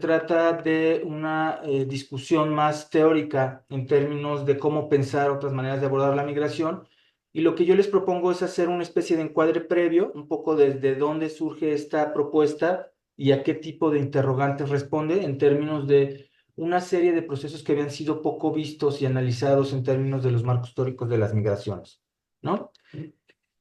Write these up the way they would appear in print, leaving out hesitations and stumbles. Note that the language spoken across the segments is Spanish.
trata de una discusión más teórica en términos de cómo pensar otras maneras de abordar la migración. Y lo que yo les propongo es hacer una especie de encuadre previo, un poco desde dónde surge esta propuesta y a qué tipo de interrogantes responde en términos de una serie de procesos que habían sido poco vistos y analizados en términos de los marcos históricos de las migraciones, ¿no?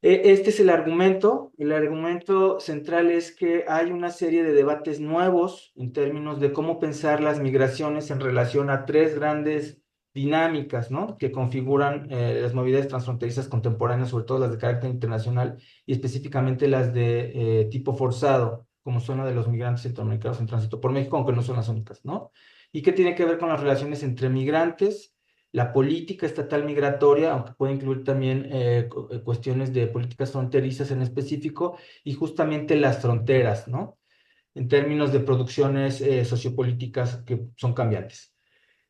Este es el argumento. El argumento central es que hay una serie de debates nuevos en términos de cómo pensar las migraciones en relación a tres grandes dinámicas, ¿no? Que configuran las movilidades transfronterizas contemporáneas, sobre todo las de carácter internacional y específicamente las de tipo forzado, como son la de los migrantes centroamericanos en tránsito por México, aunque no son las únicas, ¿no? Y que tiene que ver con las relaciones entre migrantes, la política estatal migratoria, aunque puede incluir también cuestiones de políticas fronterizas en específico, y justamente las fronteras, ¿no? En términos de producciones sociopolíticas que son cambiantes.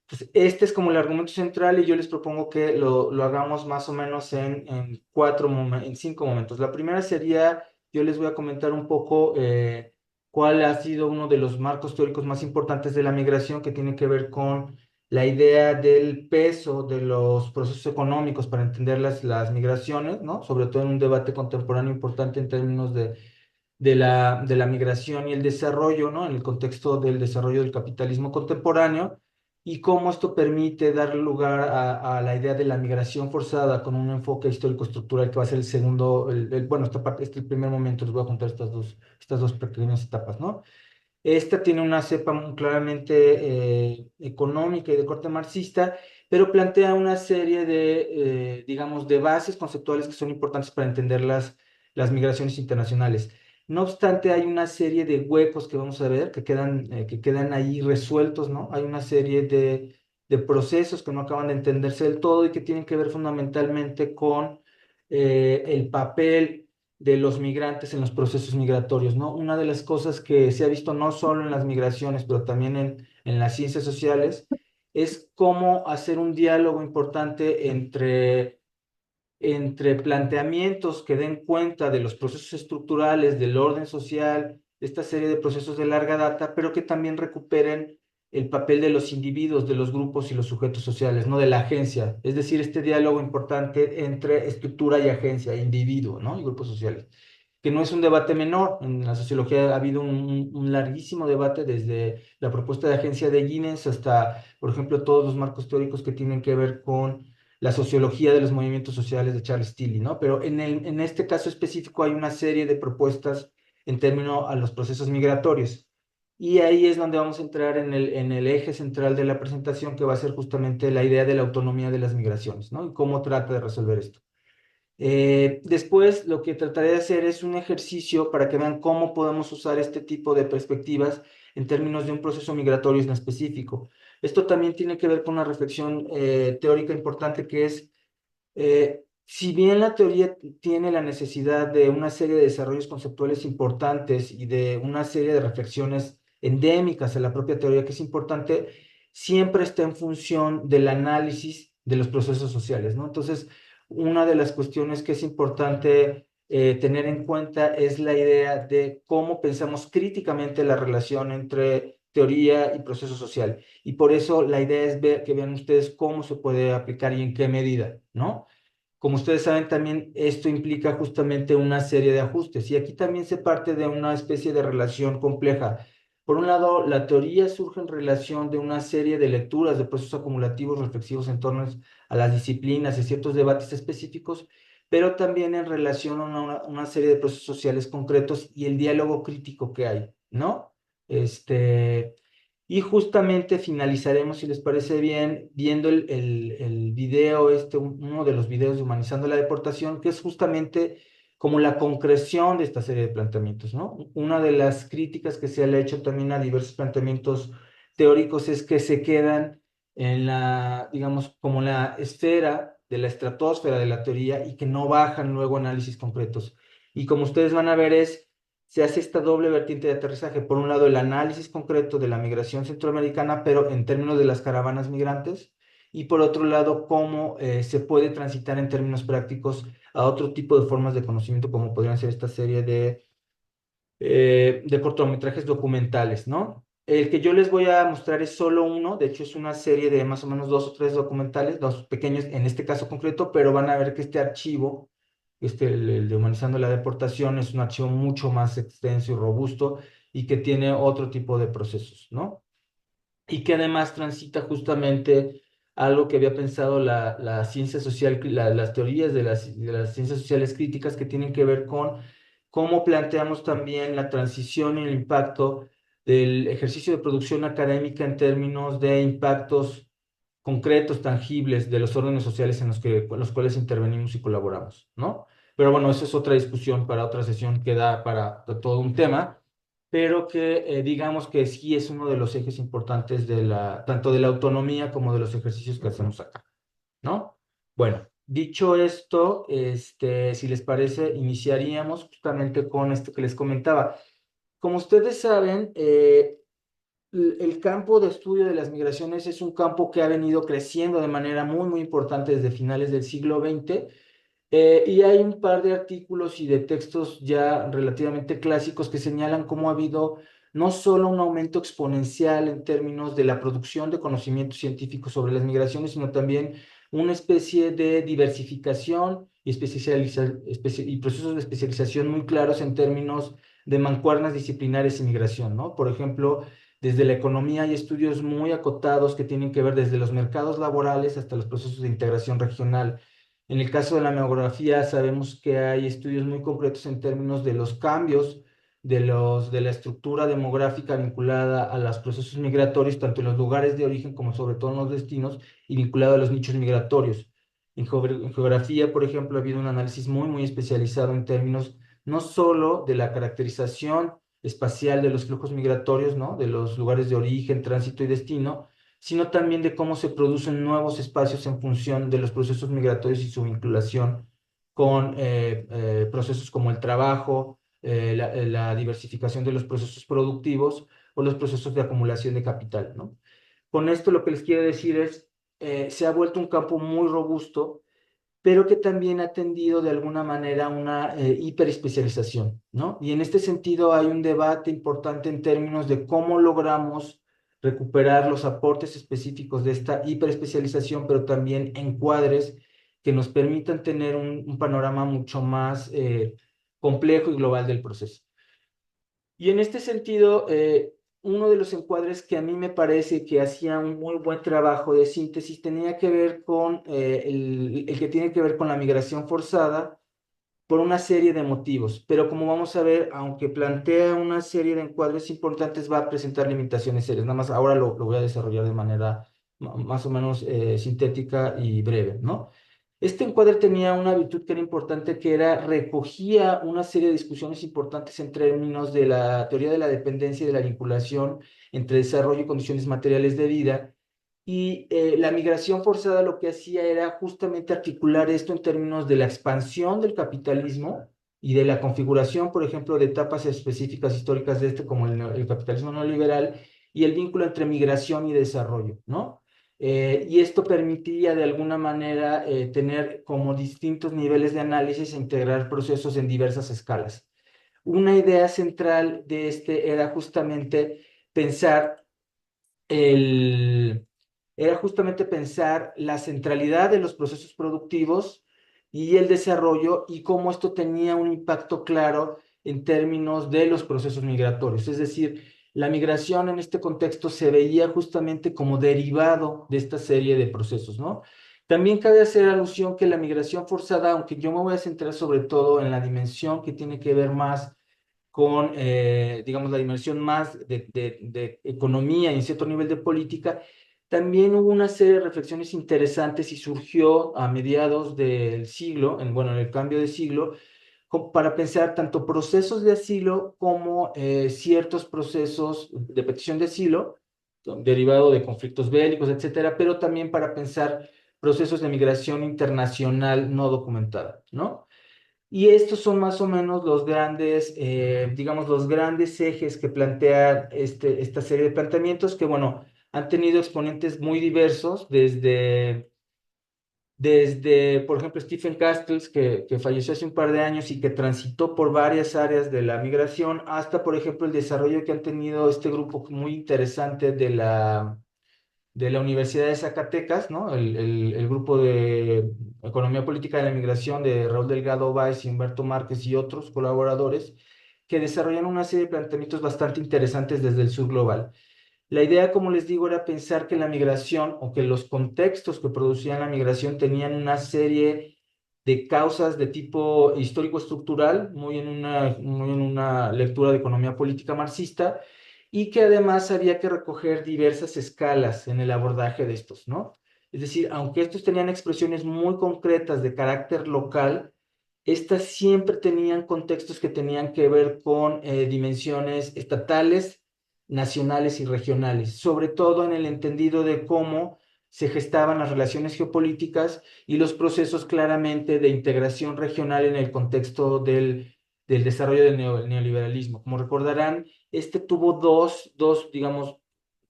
Entonces, este es como el argumento central y yo les propongo que lo hagamos más o menos en cinco momentos. La primera sería, yo les voy a comentar un poco cuál ha sido uno de los marcos teóricos más importantes de la migración que tiene que ver con la idea del peso de los procesos económicos para entender las migraciones, ¿no? Sobre todo en un debate contemporáneo importante en términos de la migración y el desarrollo, ¿no? En el contexto del desarrollo del capitalismo contemporáneo y cómo esto permite dar lugar a la idea de la migración forzada con un enfoque histórico-estructural que va a ser el segundo, bueno, esta parte, este es el primer momento, les voy a contar estas dos pequeñas etapas, ¿no? Esta tiene una cepa muy claramente económica y de corte marxista, pero plantea una serie de, digamos, de bases conceptuales que son importantes para entender las migraciones internacionales. No obstante, hay una serie de huecos que vamos a ver que quedan ahí resueltos, ¿no? Hay una serie de procesos que no acaban de entenderse del todo y que tienen que ver fundamentalmente con el papel de los migrantes en los procesos migratorios, ¿no? Una de las cosas que se ha visto no solo en las migraciones, pero también en las ciencias sociales, es cómo hacer un diálogo importante entre planteamientos que den cuenta de los procesos estructurales, del orden social, de esta serie de procesos de larga data, pero que también recuperen el papel de los individuos, de los grupos y los sujetos sociales, no de la agencia. Es decir, este diálogo importante entre estructura y agencia, individuo, ¿no? Y grupos sociales, que no es un debate menor. En la sociología ha habido un larguísimo debate desde la propuesta de agencia de Giddens hasta, por ejemplo, todos los marcos teóricos que tienen que ver con la sociología de los movimientos sociales de Charles Tilly, ¿no? Pero en este caso específico hay una serie de propuestas en términos a los procesos migratorios. Y ahí es donde vamos a entrar en el eje central de la presentación, que va a ser justamente la idea de la autonomía de las migraciones, ¿no? Y cómo trata de resolver esto. Después, lo que trataré de hacer es un ejercicio para que vean cómo podemos usar este tipo de perspectivas en términos de un proceso migratorio en específico. Esto también tiene que ver con una reflexión teórica importante que es, si bien la teoría tiene la necesidad de una serie de desarrollos conceptuales importantes y de una serie de reflexiones endémicas a la propia teoría que es importante, siempre está en función del análisis de los procesos sociales, ¿no? Entonces, una de las cuestiones que es importante tener en cuenta es la idea de cómo pensamos críticamente la relación entre teoría y proceso social. Y por eso la idea es ver, que vean ustedes cómo se puede aplicar y en qué medida, ¿no? Como ustedes saben, también esto implica justamente una serie de ajustes y aquí también se parte de una especie de relación compleja. Por un lado, la teoría surge en relación de una serie de lecturas de procesos acumulativos reflexivos en torno a las disciplinas y ciertos debates específicos, pero también en relación a una serie de procesos sociales concretos y el diálogo crítico que hay, ¿no? Este, y justamente finalizaremos, si les parece bien, viendo el video, uno de los videos de Humanizando la Deportación, que es justamente como la concreción de esta serie de planteamientos, ¿no? Una de las críticas que se le ha hecho también a diversos planteamientos teóricos es que se quedan en digamos, como la esfera de la estratosfera de la teoría y que no bajan luego a análisis concretos. Y como ustedes van a ver, se hace esta doble vertiente de aterrizaje. Por un lado, el análisis concreto de la migración centroamericana, pero en términos de las caravanas migrantes, y por otro lado, cómo se puede transitar en términos prácticos a otro tipo de formas de conocimiento, como podrían ser esta serie de cortometrajes documentales, ¿no? El que yo les voy a mostrar es solo uno, de hecho es una serie de más o menos 2 o 3 documentales, dos pequeños en este caso concreto, pero van a ver que este archivo, el de Humanizando la Deportación, es un archivo mucho más extenso y robusto y que tiene otro tipo de procesos, ¿no? Y que además transita justamente algo que había pensado la ciencia social, las teorías de las ciencias sociales críticas que tienen que ver con cómo planteamos también la transición y el impacto del ejercicio de producción académica en términos de impactos concretos, tangibles de los órdenes sociales con los cuales intervenimos y colaboramos, ¿no? Pero bueno, eso es otra discusión para otra sesión que da para todo un tema, pero que digamos que sí es uno de los ejes importantes tanto de la autonomía como de los ejercicios que hacemos acá, ¿no? Bueno, dicho esto, si les parece, iniciaríamos justamente con esto que les comentaba. Como ustedes saben, el campo de estudio de las migraciones es un campo que ha venido creciendo de manera muy, muy importante desde finales del siglo XX. Y hay un par de artículos y de textos ya relativamente clásicos que señalan cómo ha habido no solo un aumento exponencial en términos de la producción de conocimiento científico sobre las migraciones, sino también una especie de diversificación y procesos de especialización muy claros en términos de mancuernas disciplinares y migración, ¿no? Por ejemplo, desde la economía hay estudios muy acotados que tienen que ver desde los mercados laborales hasta los procesos de integración regional. En el caso de la demografía, sabemos que hay estudios muy concretos en términos de los cambios de la estructura demográfica vinculada a los procesos migratorios, tanto en los lugares de origen como sobre todo en los destinos, y vinculado a los nichos migratorios. En geografía, por ejemplo, ha habido un análisis muy, muy especializado en términos no solo de la caracterización espacial de los flujos migratorios, ¿no? De los lugares de origen, tránsito y destino, sino también de cómo se producen nuevos espacios en función de los procesos migratorios y su vinculación con procesos como el trabajo, la diversificación de los procesos productivos o los procesos de acumulación de capital, ¿no? Con esto lo que les quiero decir es, se ha vuelto un campo muy robusto, pero que también ha tendido de alguna manera a una hiperespecialización, ¿no? Y en este sentido hay un debate importante en términos de cómo logramos recuperar los aportes específicos de esta hiperespecialización, pero también encuadres que nos permitan tener un panorama mucho más complejo y global del proceso. Y en este sentido, uno de los encuadres que a mí me parece que hacía un muy buen trabajo de síntesis tenía que ver con el que tiene que ver con la migración forzada por una serie de motivos. Pero como vamos a ver, aunque plantea una serie de encuadres importantes, va a presentar limitaciones serias. Nada más ahora lo voy a desarrollar de manera más o menos sintética y breve, ¿no? Este encuadre tenía una virtud que era importante, que era recogía una serie de discusiones importantes en términos de la teoría de la dependencia y de la vinculación entre desarrollo y condiciones materiales de vida. Y la migración forzada lo que hacía era justamente articular esto en términos de la expansión del capitalismo y de la configuración, por ejemplo, de etapas específicas históricas de este, como el capitalismo neoliberal, y el vínculo entre migración y desarrollo, ¿no? Y esto permitía de alguna manera tener como distintos niveles de análisis e integrar procesos en diversas escalas. Una idea central de este pensar el, era justamente pensar la centralidad de los procesos productivos y el desarrollo y cómo esto tenía un impacto claro en términos de los procesos migratorios. Es decir, la migración en este contexto se veía justamente como derivado de esta serie de procesos, ¿no? También cabe hacer alusión que la migración forzada, aunque yo me voy a centrar sobre todo en la dimensión que tiene que ver más con, digamos, la dimensión más de economía y en cierto nivel de política, también hubo una serie de reflexiones interesantes y surgió a mediados del siglo, bueno, en el cambio de siglo, para pensar tanto procesos de asilo como ciertos procesos de petición de asilo, derivado de conflictos bélicos, etcétera, pero también para pensar procesos de migración internacional no documentada, ¿no? Y estos son más o menos los grandes, digamos, los grandes ejes que plantea esta serie de planteamientos que, bueno, han tenido exponentes muy diversos, desde, por ejemplo, Stephen Castells, que falleció hace un par de años y que transitó por varias áreas de la migración, hasta, por ejemplo, el desarrollo que han tenido este grupo muy interesante de la Universidad de Zacatecas, ¿no? El grupo de Economía Política de la Migración de Raúl Delgado Báez, Humberto Márquez y otros colaboradores, que desarrollan una serie de planteamientos bastante interesantes desde el sur global. La idea, como les digo, era pensar que la migración o que los contextos que producían la migración tenían una serie de causas de tipo histórico-estructural, muy en una lectura de economía política marxista, y que además había que recoger diversas escalas en el abordaje de estos, ¿no? Es decir, aunque estos tenían expresiones muy concretas de carácter local, estas siempre tenían contextos que tenían que ver con dimensiones estatales, nacionales y regionales, sobre todo en el entendido de cómo se gestaban las relaciones geopolíticas y los procesos claramente de integración regional en el contexto del desarrollo del neoliberalismo. Como recordarán, este tuvo digamos,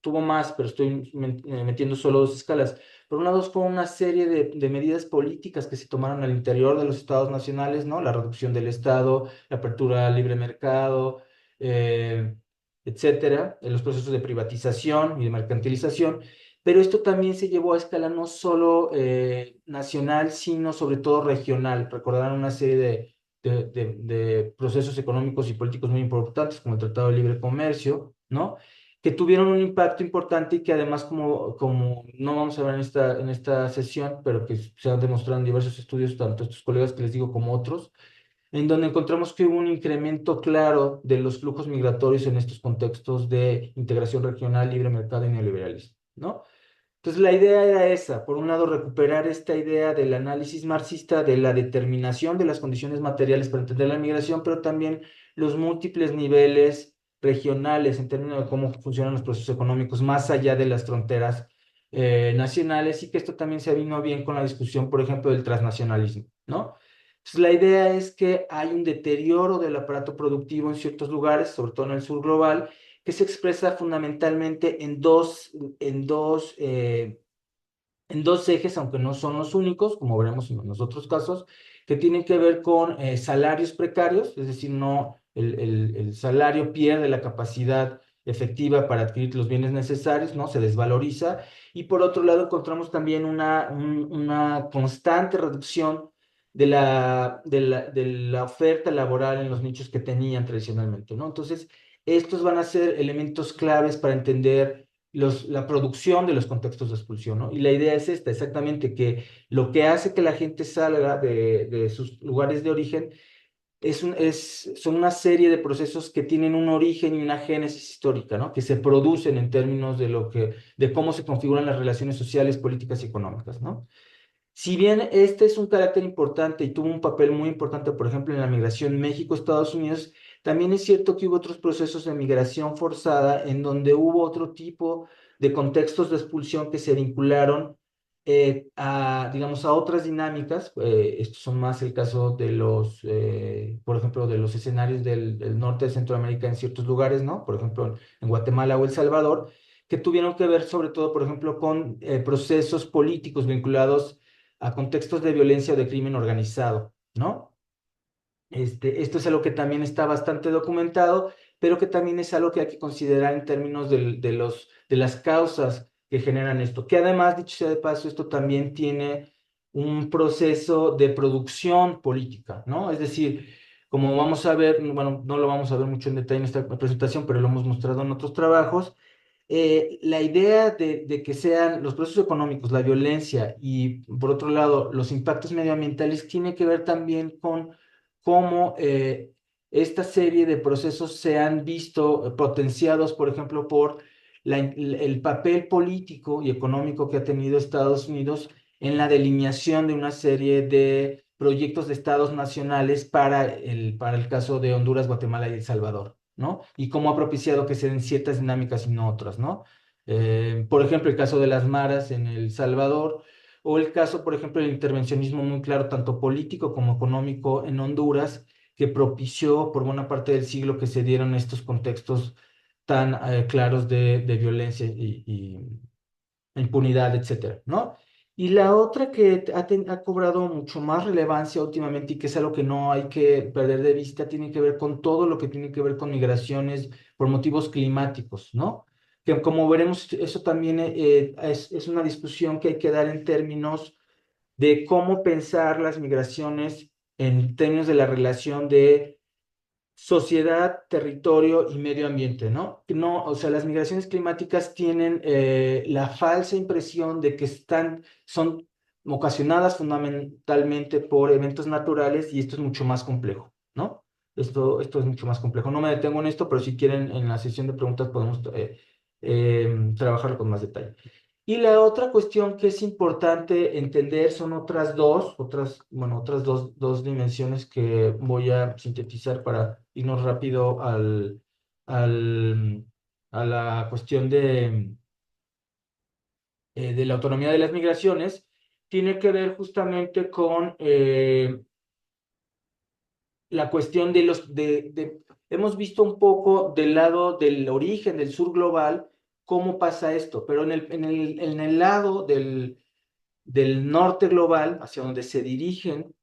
tuvo más, pero estoy metiendo solo dos escalas. Por un lado, fue una serie de medidas políticas que se tomaron al interior de los estados nacionales, ¿no? La reducción del Estado, la apertura al libre mercado, eh, etcétera, en los procesos de privatización y de mercantilización. Pero esto también se llevó a escala no solo nacional, sino sobre todo regional. Recordarán una serie de procesos económicos y políticos muy importantes, como el Tratado de Libre Comercio, ¿no? Que tuvieron un impacto importante y que además, como no vamos a ver en esta sesión, pero que se han demostrado en diversos estudios, tanto estos colegas que les digo como otros, en donde encontramos que hubo un incremento claro de los flujos migratorios en estos contextos de integración regional, libre mercado y neoliberalismo, ¿no? Entonces la idea era esa, por un lado recuperar esta idea del análisis marxista de la determinación de las condiciones materiales para entender la migración, pero también los múltiples niveles regionales en términos de cómo funcionan los procesos económicos más allá de las fronteras nacionales y que esto también se vino bien con la discusión, por ejemplo, del transnacionalismo, ¿no? Entonces la idea es que hay un deterioro del aparato productivo en ciertos lugares, sobre todo en el sur global, que se expresa fundamentalmente en dos ejes, aunque no son los únicos, como veremos en los otros casos, que tienen que ver con salarios precarios, es decir, no, el salario pierde la capacidad efectiva para adquirir los bienes necesarios, ¿no? Se desvaloriza. Y por otro lado, encontramos también una constante reducción de la oferta laboral en los nichos que tenían tradicionalmente, ¿no? Entonces, estos van a ser elementos claves para entender la producción de los contextos de expulsión, ¿no? Y la idea es esta, exactamente, que lo que hace que la gente salga de sus lugares de origen son una serie de procesos que tienen un origen y una génesis histórica, ¿no? Que se producen en términos de cómo se configuran las relaciones sociales, políticas y económicas, ¿no? Si bien este es un carácter importante y tuvo un papel muy importante, por ejemplo, en la migración México-Estados Unidos, también es cierto que hubo otros procesos de migración forzada en donde hubo otro tipo de contextos de expulsión que se vincularon digamos, a otras dinámicas. Estos son más el caso por ejemplo, de los escenarios del norte de Centroamérica en ciertos lugares, ¿no? Por ejemplo, en Guatemala o El Salvador, que tuvieron que ver sobre todo, por ejemplo, con procesos políticos vinculados a contextos de violencia o de crimen organizado, ¿no? Esto es algo que también está bastante documentado, pero que también es algo que hay que considerar en términos de las causas que generan esto, que además, dicho sea de paso, esto también tiene un proceso de producción política, ¿no? Es decir, como vamos a ver, bueno, no lo vamos a ver mucho en detalle en esta presentación, pero lo hemos mostrado en otros trabajos, la idea de que sean los procesos económicos, la violencia y, por otro lado, los impactos medioambientales tiene que ver también con cómo esta serie de procesos se han visto potenciados, por ejemplo, por el papel político y económico que ha tenido Estados Unidos en la delineación de una serie de proyectos de estados nacionales para el caso de Honduras, Guatemala y El Salvador, ¿no? Y cómo ha propiciado que se den ciertas dinámicas y no otras, ¿no? Por ejemplo, el caso de las maras en El Salvador, o el caso, por ejemplo, del intervencionismo muy claro, tanto político como económico en Honduras, que propició por buena parte del siglo que se dieron estos contextos tan claros de violencia y impunidad, etcétera, ¿no? Y la otra que ha cobrado mucho más relevancia últimamente y que es algo que no hay que perder de vista, tiene que ver con todo lo que tiene que ver con migraciones por motivos climáticos, ¿no? Que como veremos, eso también es una discusión que hay que dar en términos de cómo pensar las migraciones en términos de la relación de sociedad, territorio y medio ambiente, ¿no? No, o sea, las migraciones climáticas tienen la falsa impresión de que son ocasionadas fundamentalmente por eventos naturales y esto es mucho más complejo, ¿no? Esto es mucho más complejo. No me detengo en esto, pero si quieren en la sesión de preguntas podemos trabajarlo con más detalle. Y la otra cuestión que es importante entender son otras dos dimensiones que voy a sintetizar para irnos rápido al, a la cuestión de la autonomía de las migraciones. Tiene que ver justamente con la cuestión hemos visto un poco del lado del origen del sur global, cómo pasa esto, pero en el lado del norte global, hacia donde se dirigen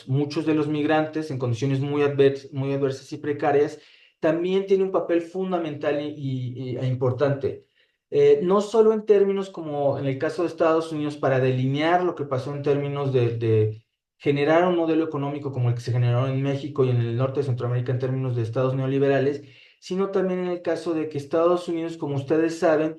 muchos de los migrantes en condiciones muy adversas y precarias, también tiene un papel fundamental e importante. No solo en términos como en el caso de Estados Unidos, para delinear lo que pasó en términos de generar un modelo económico como el que se generó en México y en el norte de Centroamérica en términos de estados neoliberales, sino también en el caso de que Estados Unidos, como ustedes saben,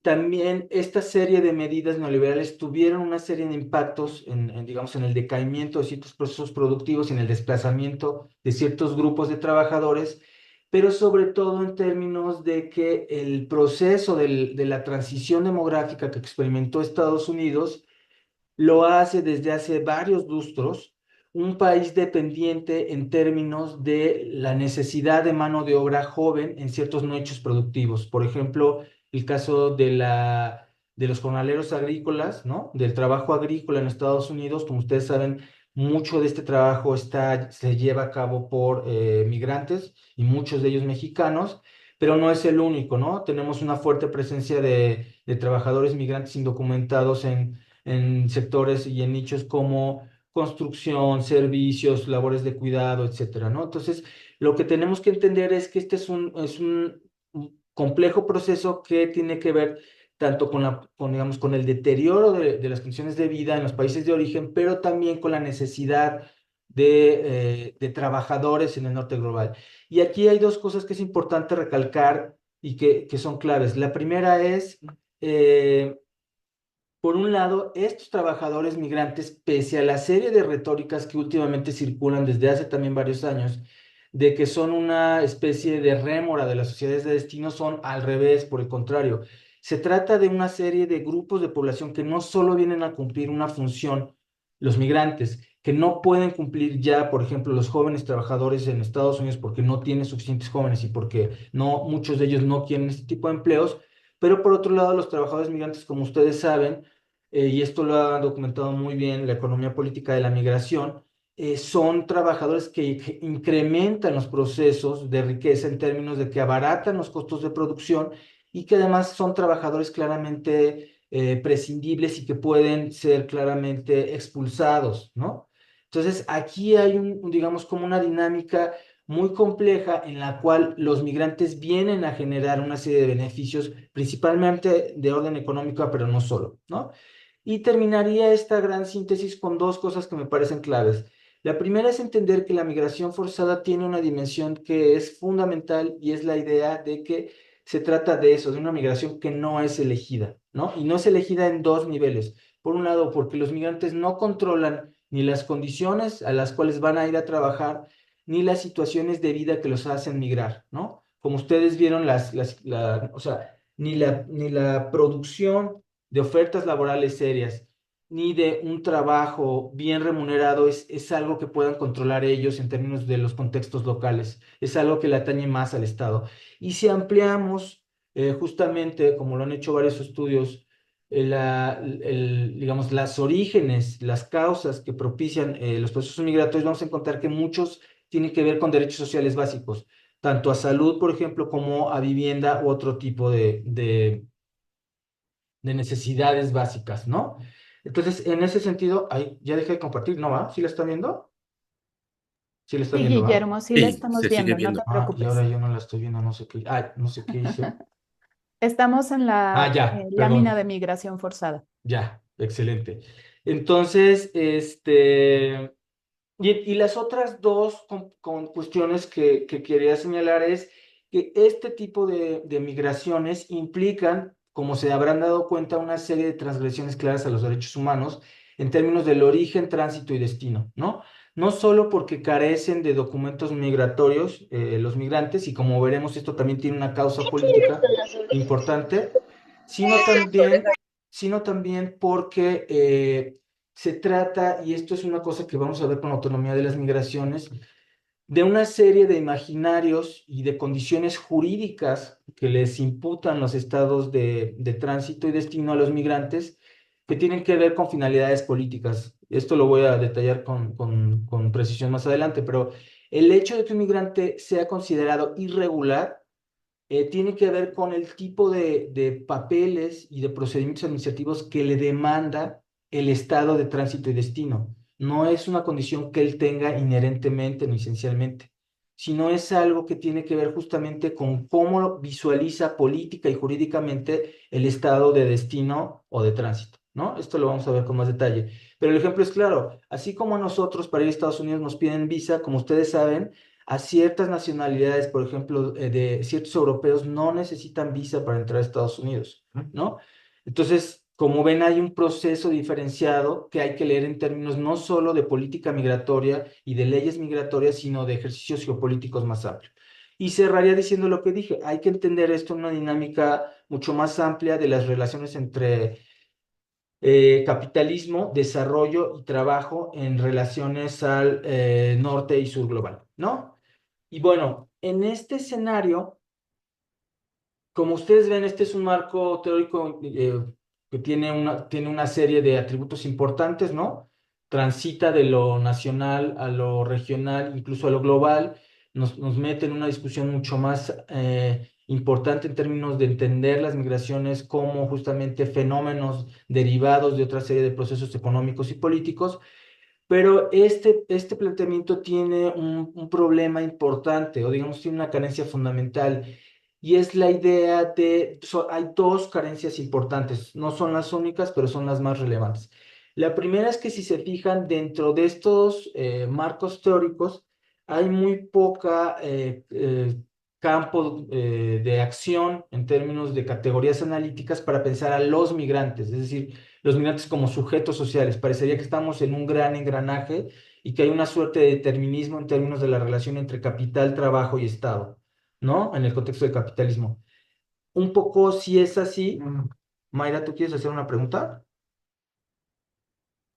también esta serie de medidas neoliberales tuvieron una serie de impactos digamos, en el decaimiento de ciertos procesos productivos, en el desplazamiento de ciertos grupos de trabajadores, pero sobre todo en términos de que el proceso de la transición demográfica que experimentó Estados Unidos lo hace desde hace varios lustros un país dependiente en términos de la necesidad de mano de obra joven en ciertos nichos productivos. Por ejemplo, el caso de los jornaleros agrícolas, ¿no? Del trabajo agrícola en Estados Unidos. Como ustedes saben, mucho de este trabajo se lleva a cabo por migrantes y muchos de ellos mexicanos, pero no es el único, ¿no? Tenemos una fuerte presencia de trabajadores migrantes indocumentados en sectores y en nichos como construcción, servicios, labores de cuidado, etcétera, ¿no? Entonces, lo que tenemos que entender es que este es un complejo proceso que tiene que ver tanto digamos, con el deterioro de las condiciones de vida en los países de origen, pero también con la necesidad de trabajadores en el norte global. Y aquí hay dos cosas que es importante recalcar y que son claves. La primera es, por un lado, estos trabajadores migrantes, pese a la serie de retóricas que últimamente circulan desde hace también varios años, de que son una especie de rémora de las sociedades de destino, son al revés, por el contrario. Se trata de una serie de grupos de población que no solo vienen a cumplir una función, los migrantes, que no pueden cumplir ya, por ejemplo, los jóvenes trabajadores en Estados Unidos porque no tienen suficientes jóvenes y porque muchos de ellos no quieren este tipo de empleos, pero por otro lado, los trabajadores migrantes, como ustedes saben, y esto lo ha documentado muy bien la economía política de la migración, son trabajadores que incrementan los procesos de riqueza en términos de que abaratan los costos de producción y que además son trabajadores claramente prescindibles y que pueden ser claramente expulsados, ¿no? Entonces, aquí hay digamos, como una dinámica muy compleja en la cual los migrantes vienen a generar una serie de beneficios, principalmente de orden económico, pero no solo, ¿no? Y terminaría esta gran síntesis con dos cosas que me parecen claves. La primera es entender que la migración forzada tiene una dimensión que es fundamental y es la idea de que se trata de eso, de una migración que no es elegida, ¿no? Y no es elegida en dos niveles. Por un lado, porque los migrantes no controlan ni las condiciones a las cuales van a ir a trabajar, ni las situaciones de vida que los hacen migrar, ¿no? Como ustedes vieron, o sea, ni la producción de ofertas laborales serias, ni de un trabajo bien remunerado es algo que puedan controlar ellos en términos de los contextos locales. Es algo que le atañe más al Estado. Y si ampliamos, justamente, como lo han hecho varios estudios, digamos, las orígenes, las causas que propician los procesos migratorios, vamos a encontrar que muchos tienen que ver con derechos sociales básicos, tanto a salud, por ejemplo, como a vivienda u otro tipo de necesidades básicas, ¿no? Entonces, en ese sentido, ahí ya dejé de compartir, ¿no va? ¿Sí la está viendo? Sí la está Sí, viendo, ¿va? Guillermo, sí la Sí, estamos se sigue viendo, no te viendo. Ah, y ahora preocupes. yo no la estoy viendo, no sé qué. Ah, no sé qué hice. Estamos en Ah, la ya, lámina perdón. de migración forzada. Ya, excelente. Entonces, y las otras dos con cuestiones que quería señalar es que este tipo de migraciones implican, como se habrán dado cuenta, una serie de transgresiones claras a los derechos humanos en términos del origen, tránsito y destino, ¿no? No solo porque carecen de documentos migratorios, los migrantes, y como veremos, esto también tiene una causa política importante, sino también, sino también porque se trata, y esto es una cosa que vamos a ver con la autonomía de las migraciones, de una serie de imaginarios y de condiciones jurídicas que les imputan los estados de tránsito y destino a los migrantes que tienen que ver con finalidades políticas. Esto lo voy a detallar con precisión más adelante, pero el hecho de que un migrante sea considerado irregular tiene que ver con el tipo de papeles y de procedimientos administrativos que le demanda el estado de tránsito y destino. No es una condición que él tenga inherentemente, no esencialmente, sino es algo que tiene que ver justamente con cómo visualiza política y jurídicamente el estado de destino o de tránsito, ¿no? Esto lo vamos a ver con más detalle. Pero el ejemplo es claro, así como a nosotros para ir a Estados Unidos nos piden visa, como ustedes saben, a ciertas nacionalidades, por ejemplo, de ciertos europeos, no necesitan visa para entrar a Estados Unidos, ¿no? Entonces, como ven, hay un proceso diferenciado que hay que leer en términos no solo de política migratoria y de leyes migratorias, sino de ejercicios geopolíticos más amplios. Y cerraría diciendo lo que dije, hay que entender esto en una dinámica mucho más amplia de las relaciones entre capitalismo, desarrollo y trabajo en relaciones al norte y sur global, ¿no? Y bueno, en este escenario, como ustedes ven, este es un marco teórico que tiene una serie de atributos importantes, ¿no? Transita de lo nacional a lo regional, incluso a lo global, nos mete en una discusión mucho más importante en términos de entender las migraciones como justamente fenómenos derivados de otra serie de procesos económicos y políticos, pero este planteamiento tiene un problema importante, o digamos, tiene una carencia fundamental, y es la idea hay dos carencias importantes, no son las únicas, pero son las más relevantes. La primera es que si se fijan dentro de estos marcos teóricos, hay muy poca campo de acción en términos de categorías analíticas para pensar a los migrantes, es decir, los migrantes como sujetos sociales. Parecería que estamos en un gran engranaje y que hay una suerte de determinismo en términos de la relación entre capital, trabajo y Estado, ¿no? En el contexto del capitalismo. Un poco si es así, Mayra, ¿tú quieres hacer una pregunta?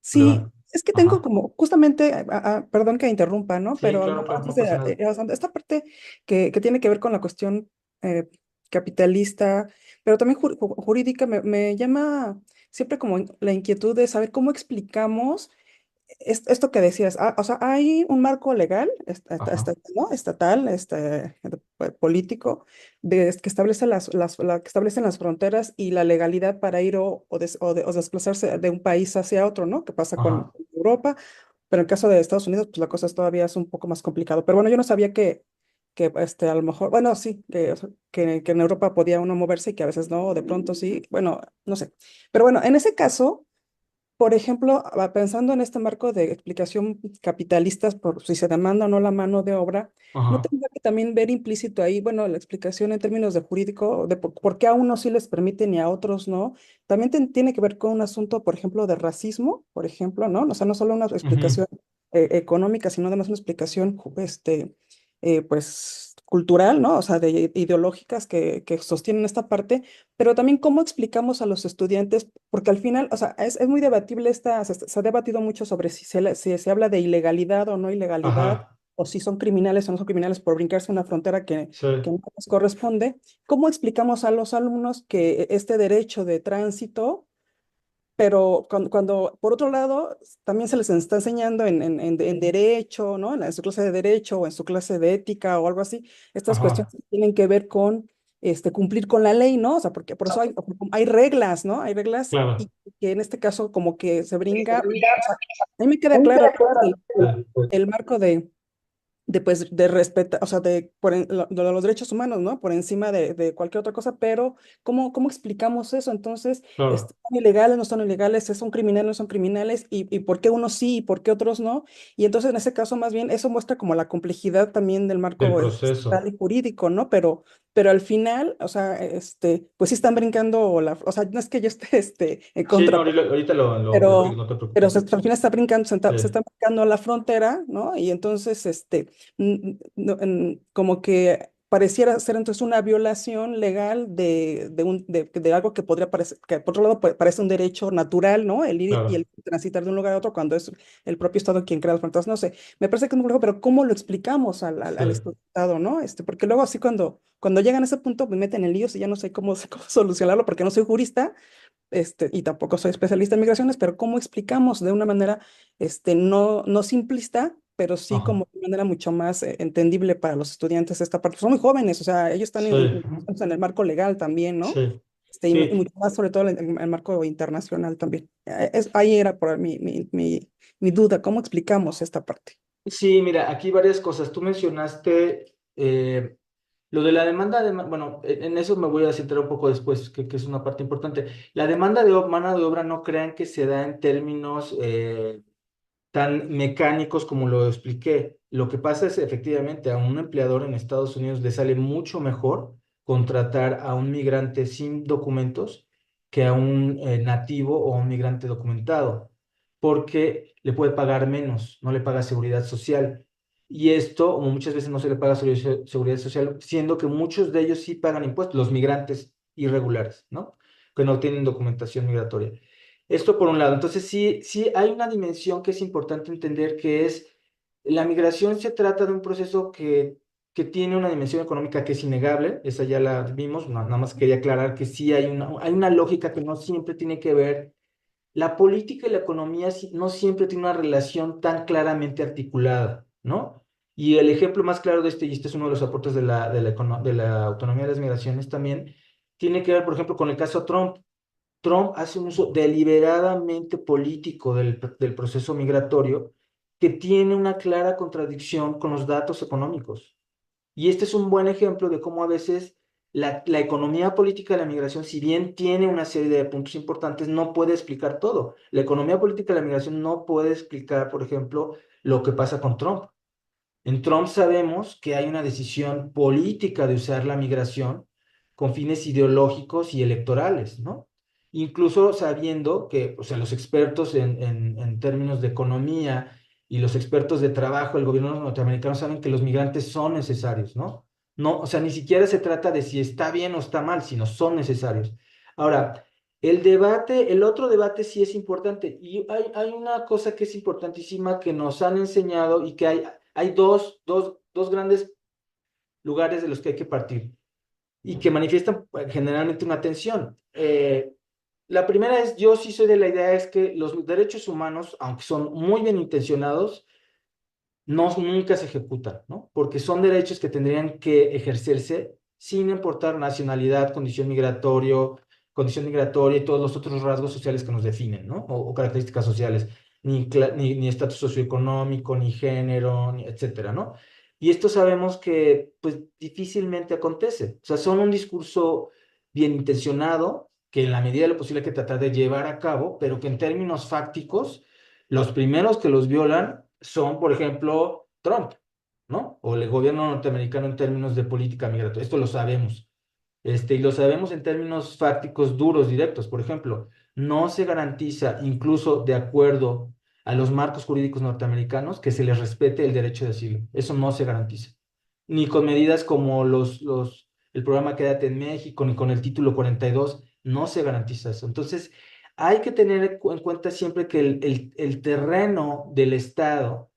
Sí, Levanta. es que tengo Ajá. como, justamente, perdón que interrumpa, ¿no? Sí, Pero claro, claro, no antes de, pasa nada. o sea, esta parte que tiene que ver con la cuestión eh, capitalista, pero también jurídica, me llama siempre como la inquietud de saber cómo explicamos esto que decías, o sea, hay un marco legal, Ajá, ¿no? Estatal, político, que establece que establecen las fronteras y la legalidad para ir o desplazarse de un país hacia otro, ¿no? Que pasa con ajá, Europa, pero en el caso de Estados Unidos, pues la cosa todavía es un poco más complicado. Pero bueno, yo no sabía que a lo mejor, bueno, sí, o sea, que en Europa podía uno moverse y que a veces no, o de pronto sí, bueno, no sé. Pero bueno, en ese caso... Por ejemplo, pensando en este marco de explicación capitalistas por si se demanda o no la mano de obra, ¿no ajá, tendría que también ver implícito ahí, bueno, la explicación en términos de jurídico, de por qué a unos sí les permiten y a otros no? También tiene que ver con un asunto, por ejemplo, de racismo, por ejemplo, ¿no? O sea, no solo una ujú, explicación económica, sino además una explicación, pues, cultural, ¿no? O sea, de ideológicas que sostienen esta parte, pero también cómo explicamos a los estudiantes porque al final, o sea, es muy debatible se ha debatido mucho sobre si se habla de ilegalidad o no ilegalidad, ajá, o si son criminales o no son criminales por brincarse una frontera sí, que no les corresponde. ¿Cómo explicamos a los alumnos que este derecho de tránsito, pero por otro lado, también se les está enseñando en derecho, ¿no? En su clase de derecho o en su clase de ética o algo así, estas cuestiones ajá, que tienen que ver con cumplir con la ley, ¿no? O sea, porque por eso hay reglas, ¿no? Hay reglas y Claro. que en este caso como que se brinca. O sea, a mí me queda claro, ¿no? El marco pues, de respetar, o sea, de los derechos humanos, ¿no? Por encima de cualquier otra cosa, pero ¿cómo explicamos eso? Entonces, Claro, ¿son ilegales, no son ilegales? ¿Son criminales, no son criminales? Y por qué unos sí y por qué otros no? Y entonces, en ese caso, más bien, eso muestra como la complejidad también del del marco estatal proceso. y jurídico, ¿no? Pero al final, o sea, pues sí están brincando o sea, no es que yo esté, en Sí, no, contra, ahorita lo platico, pero, no te pero preocupes. al final está brincando, se Sí, está brincando la frontera, ¿no? Y entonces, como que pareciera ser entonces una violación legal de algo que podría parecer, que por otro lado parece un derecho natural, ¿no? El ir y claro. el transitar de un lugar a otro cuando es el propio Estado quien crea las fronteras, no sé, me parece que es muy complejo, pero ¿cómo lo explicamos al Sí, Estado, ¿no? Porque luego así cuando llegan a ese punto me meten en líos y ya no sé cómo solucionarlo porque no soy jurista, y tampoco soy especialista en migraciones, pero cómo explicamos de una manera, no simplista, pero sí ajá, como de una manera mucho más entendible para los estudiantes esta parte. Son muy jóvenes, o sea, ellos están sí, en el marco legal también, ¿no? sí, Y sí. mucho más sobre todo en el marco internacional también. Ahí era por mi duda, ¿cómo explicamos esta parte? Sí, mira, aquí varias cosas. Tú mencionaste lo de la demanda de, bueno, en eso me voy a centrar un poco después, que es una parte importante. La demanda de mano de obra no crean que se da en términos tan mecánicos como lo expliqué. Lo que pasa es efectivamente a un empleador en Estados Unidos le sale mucho mejor contratar a un migrante sin documentos que a un nativo o a un migrante documentado, porque le puede pagar menos, no le paga seguridad social. Y esto, como muchas veces no se le paga seguridad social, siendo que muchos de ellos sí pagan impuestos, los migrantes irregulares, ¿no? Que no tienen documentación migratoria. Esto por un lado. Entonces, sí hay una dimensión que es importante entender que es la migración se trata de un proceso que tiene una dimensión económica que es innegable, esa ya la vimos, nada más quería aclarar que sí hay una lógica que no siempre tiene que ver. La política y la economía no siempre tienen una relación tan claramente articulada, ¿no? Y el ejemplo más claro de este, y este es uno de los aportes de la autonomía de las migraciones también, tiene que ver, por ejemplo, con el caso Trump. Trump hace un uso deliberadamente político del proceso migratorio que tiene una clara contradicción con los datos económicos. Y este es un buen ejemplo de cómo a veces la economía política de la migración, si bien tiene una serie de puntos importantes, no puede explicar todo. La economía política de la migración no puede explicar, por ejemplo, lo que pasa con Trump. En Trump sabemos que hay una decisión política de usar la migración con fines ideológicos y electorales, ¿no? Incluso sabiendo que, o sea, los expertos en términos de economía y los expertos de trabajo, el gobierno norteamericano saben que los migrantes son necesarios, ¿no? No, o sea, ni siquiera se trata de si está bien o está mal, sino son necesarios. Ahora, el otro debate sí es importante y hay una cosa que es importantísima que nos han enseñado y que hay dos grandes lugares de los que hay que partir y que manifiestan generalmente una tensión. La primera es, yo sí soy de la idea, es que los derechos humanos, aunque son muy bien intencionados, nunca se ejecutan, ¿no? Porque son derechos que tendrían que ejercerse sin importar nacionalidad, condición migratoria y todos los otros rasgos sociales que nos definen, ¿no? O características sociales, ni estatus socioeconómico, ni género, ni etcétera, ¿no? Y esto sabemos que, pues, difícilmente acontece. O sea, son un discurso bien intencionado, que en la medida de lo posible hay que tratar de llevar a cabo, pero que en términos fácticos los primeros que los violan son, por ejemplo, Trump, ¿no? O el gobierno norteamericano en términos de política migratoria. Esto lo sabemos. Y lo sabemos en términos fácticos duros, directos. Por ejemplo, no se garantiza, incluso de acuerdo a los marcos jurídicos norteamericanos, que se les respete el derecho de asilo. Eso no se garantiza. Ni con medidas como el programa Quédate en México, ni con el título 42, no se garantiza eso. Entonces, hay que tener en cuenta siempre que el terreno del Estado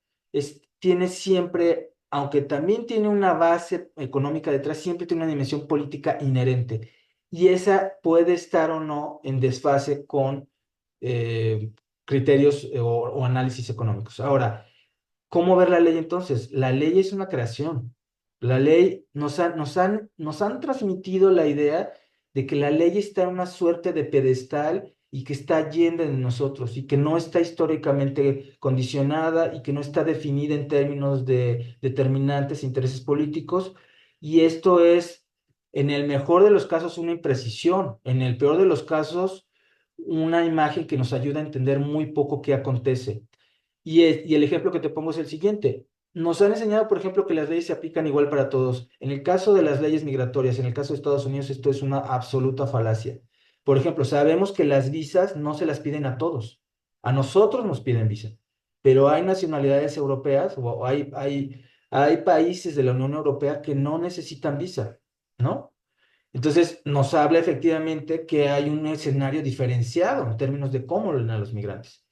tiene siempre, aunque también tiene una base económica detrás, siempre tiene una dimensión política inherente. Y esa puede estar o no en desfase con eh, criterios o análisis económicos. Ahora, ¿cómo ver la ley entonces? La ley es una creación. La ley nos han transmitido la idea de que la ley está en una suerte de pedestal y que está allende de nosotros y que no está históricamente condicionada y que no está definida en términos de determinantes intereses políticos. Y esto es, en el mejor de los casos, una imprecisión, en el peor de los casos, una imagen que nos ayuda a entender muy poco qué acontece. Y el ejemplo que te pongo es el siguiente. Nos han enseñado, por ejemplo, que las leyes se aplican igual para todos. En el caso de las leyes migratorias, en el caso de Estados Unidos, esto es una absoluta falacia. Por ejemplo, sabemos que las visas no se las piden a todos. A nosotros nos piden visa. Pero hay nacionalidades europeas o hay países de la Unión Europea que no necesitan visa, ¿no? Entonces, nos habla efectivamente que hay un escenario diferenciado en términos de cómo ven a los migrantes.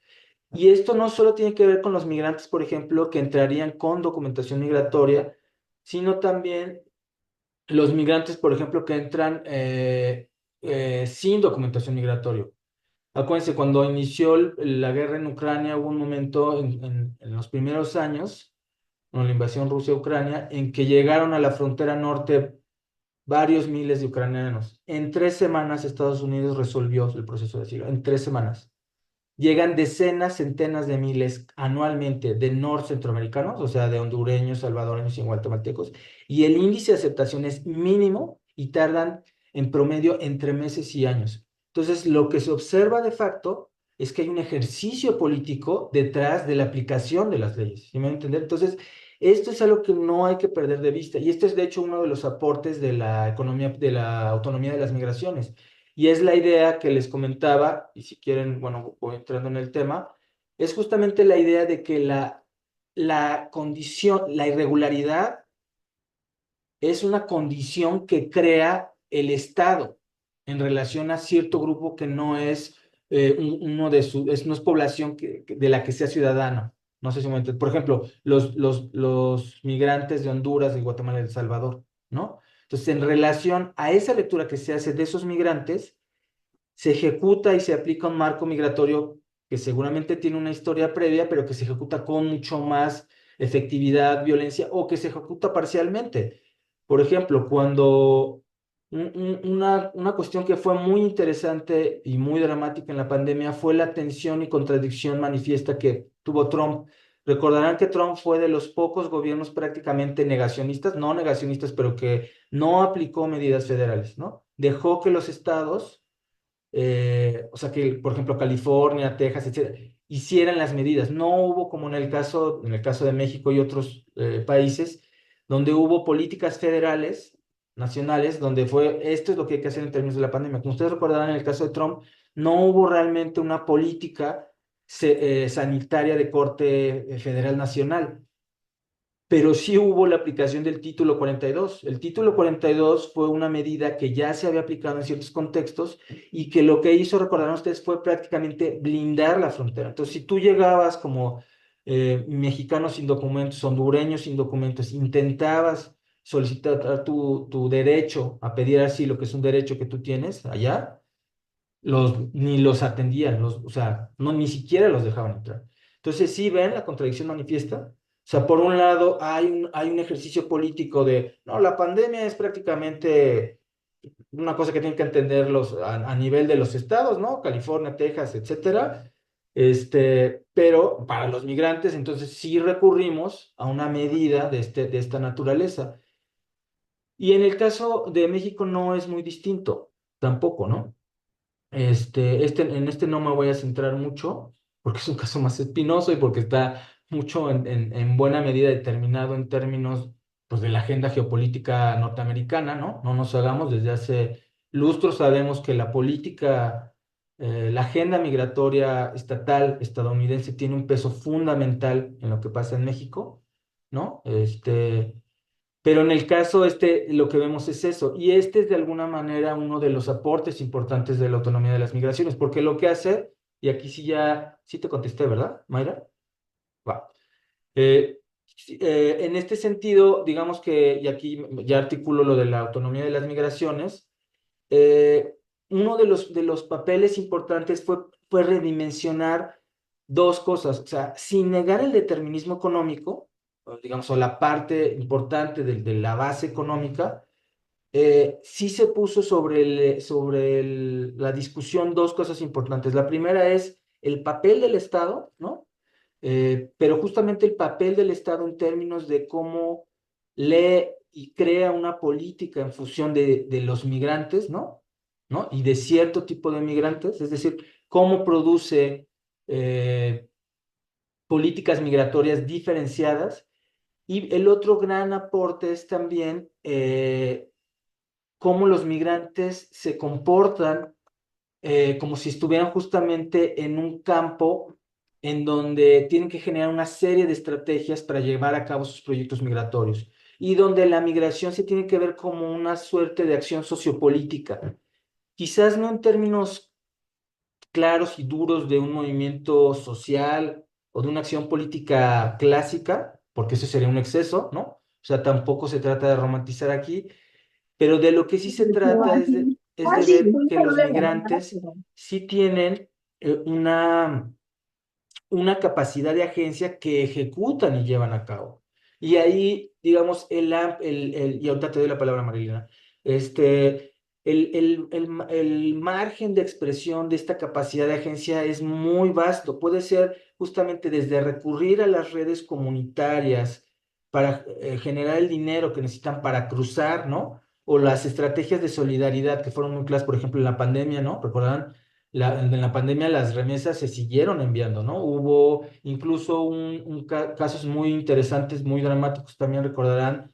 Y esto no solo tiene que ver con los migrantes, por ejemplo, que entrarían con documentación migratoria, sino también los migrantes, por ejemplo, que entran sin documentación migratoria. Acuérdense, cuando inició la guerra en Ucrania, hubo un momento en los primeros años, con la invasión Rusia a Ucrania, en que llegaron a la frontera norte varios miles de ucranianos. En 3 semanas Estados Unidos resolvió el proceso de asilo, en 3 semanas. Llegan decenas, centenas de miles anualmente de centroamericanos, o sea, de hondureños, salvadoreños y guatemaltecos, y el índice de aceptación es mínimo y tardan en promedio entre meses y años. Entonces, lo que se observa de facto es que hay un ejercicio político detrás de la aplicación de las leyes. ¿Sí me van a entender? Entonces, esto es algo que no hay que perder de vista, y esto es de hecho uno de los aportes de la economía, de la autonomía de las migraciones y es la idea que les comentaba, y si quieren, bueno, voy entrando en el tema, es justamente la idea de que la condición, la irregularidad es una condición que crea el Estado en relación a cierto grupo que no es uno de su, no es población de la que sea ciudadano. No sé si me entienden. Por ejemplo, los migrantes de Honduras, de Guatemala y de El Salvador, ¿no? Entonces, en relación a esa lectura que se hace de esos migrantes, se ejecuta y se aplica un marco migratorio que seguramente tiene una historia previa, pero que se ejecuta con mucho más efectividad, violencia, o que se ejecuta parcialmente. Por ejemplo, cuando una cuestión que fue muy interesante y muy dramática en la pandemia fue la tensión y contradicción manifiesta que tuvo Trump. Recordarán que Trump fue de los pocos gobiernos prácticamente negacionistas, no negacionistas, pero que no aplicó medidas federales, ¿no? Dejó que los estados o sea que, por ejemplo, California, Texas, etcétera, hicieran las medidas. No hubo como en el caso de México y otros países, donde hubo políticas federales, nacionales, donde esto es lo que hay que hacer en términos de la pandemia. Como ustedes recordarán, en el caso de Trump, no hubo realmente una política sanitaria de corte federal nacional, pero sí hubo la aplicación del título 42. El título 42 fue una medida que ya se había aplicado en ciertos contextos y que lo que hizo, recordarán ustedes, fue prácticamente blindar la frontera. Entonces, si tú llegabas como mexicano sin documentos, hondureño sin documentos, intentabas solicitar tu derecho a pedir asilo, que es un derecho que tú tienes allá, ni los atendían, o sea, no, ni siquiera los dejaban entrar. Entonces, sí ven la contradicción manifiesta. O sea, por un lado hay un ejercicio político de, no, la pandemia es prácticamente una cosa que tienen que entender a nivel de los estados, ¿no? California, Texas, etcétera. Pero para los migrantes, entonces sí recurrimos a una medida de esta naturaleza. Y en el caso de México no es muy distinto, tampoco, ¿no? En este no me voy a centrar mucho porque es un caso más espinoso y porque está mucho en buena medida determinado en términos pues, de la agenda geopolítica norteamericana, ¿no? No nos hagamos, desde hace lustros sabemos que la agenda migratoria estatal estadounidense tiene un peso fundamental en lo que pasa en México, ¿no? Pero en el caso lo que vemos es eso, y este es de alguna manera uno de los aportes importantes de la autonomía de las migraciones, porque lo que hace, y aquí sí te contesté, ¿verdad, Mayra? Va. En este sentido, digamos que, y aquí ya articulo lo de la autonomía de las migraciones, eh, uno de los papeles importantes fue redimensionar dos cosas, o sea, sin negar el determinismo económico, o digamos, o la parte importante de la base económica, sí se puso la discusión dos cosas importantes. La primera es el papel del Estado, ¿no? Pero justamente el papel del Estado en términos de cómo lee y crea una política en función de los migrantes, ¿no? ¿No? Y de cierto tipo de migrantes, es decir, cómo produce políticas migratorias diferenciadas. Y el otro gran aporte es también cómo los migrantes se comportan como si estuvieran justamente en un campo en donde tienen que generar una serie de estrategias para llevar a cabo sus proyectos migratorios y donde la migración se tiene que ver como una suerte de acción sociopolítica, quizás no en términos claros y duros de un movimiento social o de una acción política clásica, porque eso sería un exceso, ¿no? O sea, tampoco se trata de romantizar aquí, pero de lo que sí se trata es de ver que los migrantes sí tienen una capacidad de agencia que ejecutan y llevan a cabo. Y ahí, digamos, y ahorita te doy la palabra, Marilena, el margen de expresión de esta capacidad de agencia es muy vasto. Puede ser justamente desde recurrir a las redes comunitarias para generar el dinero que necesitan para cruzar, ¿no? O las estrategias de solidaridad que fueron muy claras, por ejemplo, en la pandemia, ¿no? ¿Recordarán? En la pandemia las remesas se siguieron enviando, ¿no? Hubo incluso casos muy interesantes, muy dramáticos, también recordarán,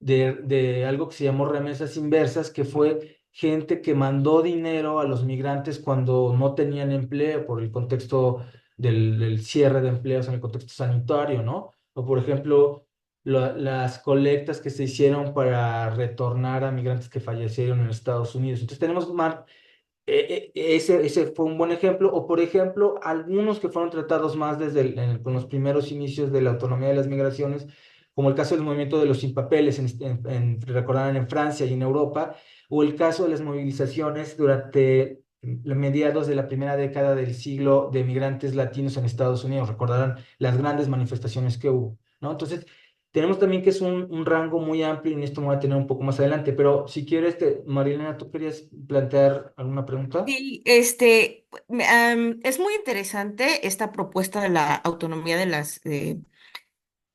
de algo que se llamó remesas inversas, que fue gente que mandó dinero a los migrantes cuando no tenían empleo por el contexto del cierre de empleos en el contexto sanitario, ¿no? O por ejemplo, las colectas que se hicieron para retornar a migrantes que fallecieron en Estados Unidos. Entonces tenemos ese fue un buen ejemplo, o por ejemplo, algunos que fueron tratados más con los primeros inicios de la autonomía de las migraciones, como el caso del movimiento de los sin papeles, recordarán en Francia y en Europa, o el caso de las movilizaciones durante los mediados de la primera década del siglo de migrantes latinos en Estados Unidos, recordarán las grandes manifestaciones que hubo, ¿no? Entonces, tenemos también que es un rango muy amplio y en esto me voy a tener un poco más adelante, pero si quieres, Marilena, ¿tú querías plantear alguna pregunta? Sí, es muy interesante esta propuesta de la autonomía de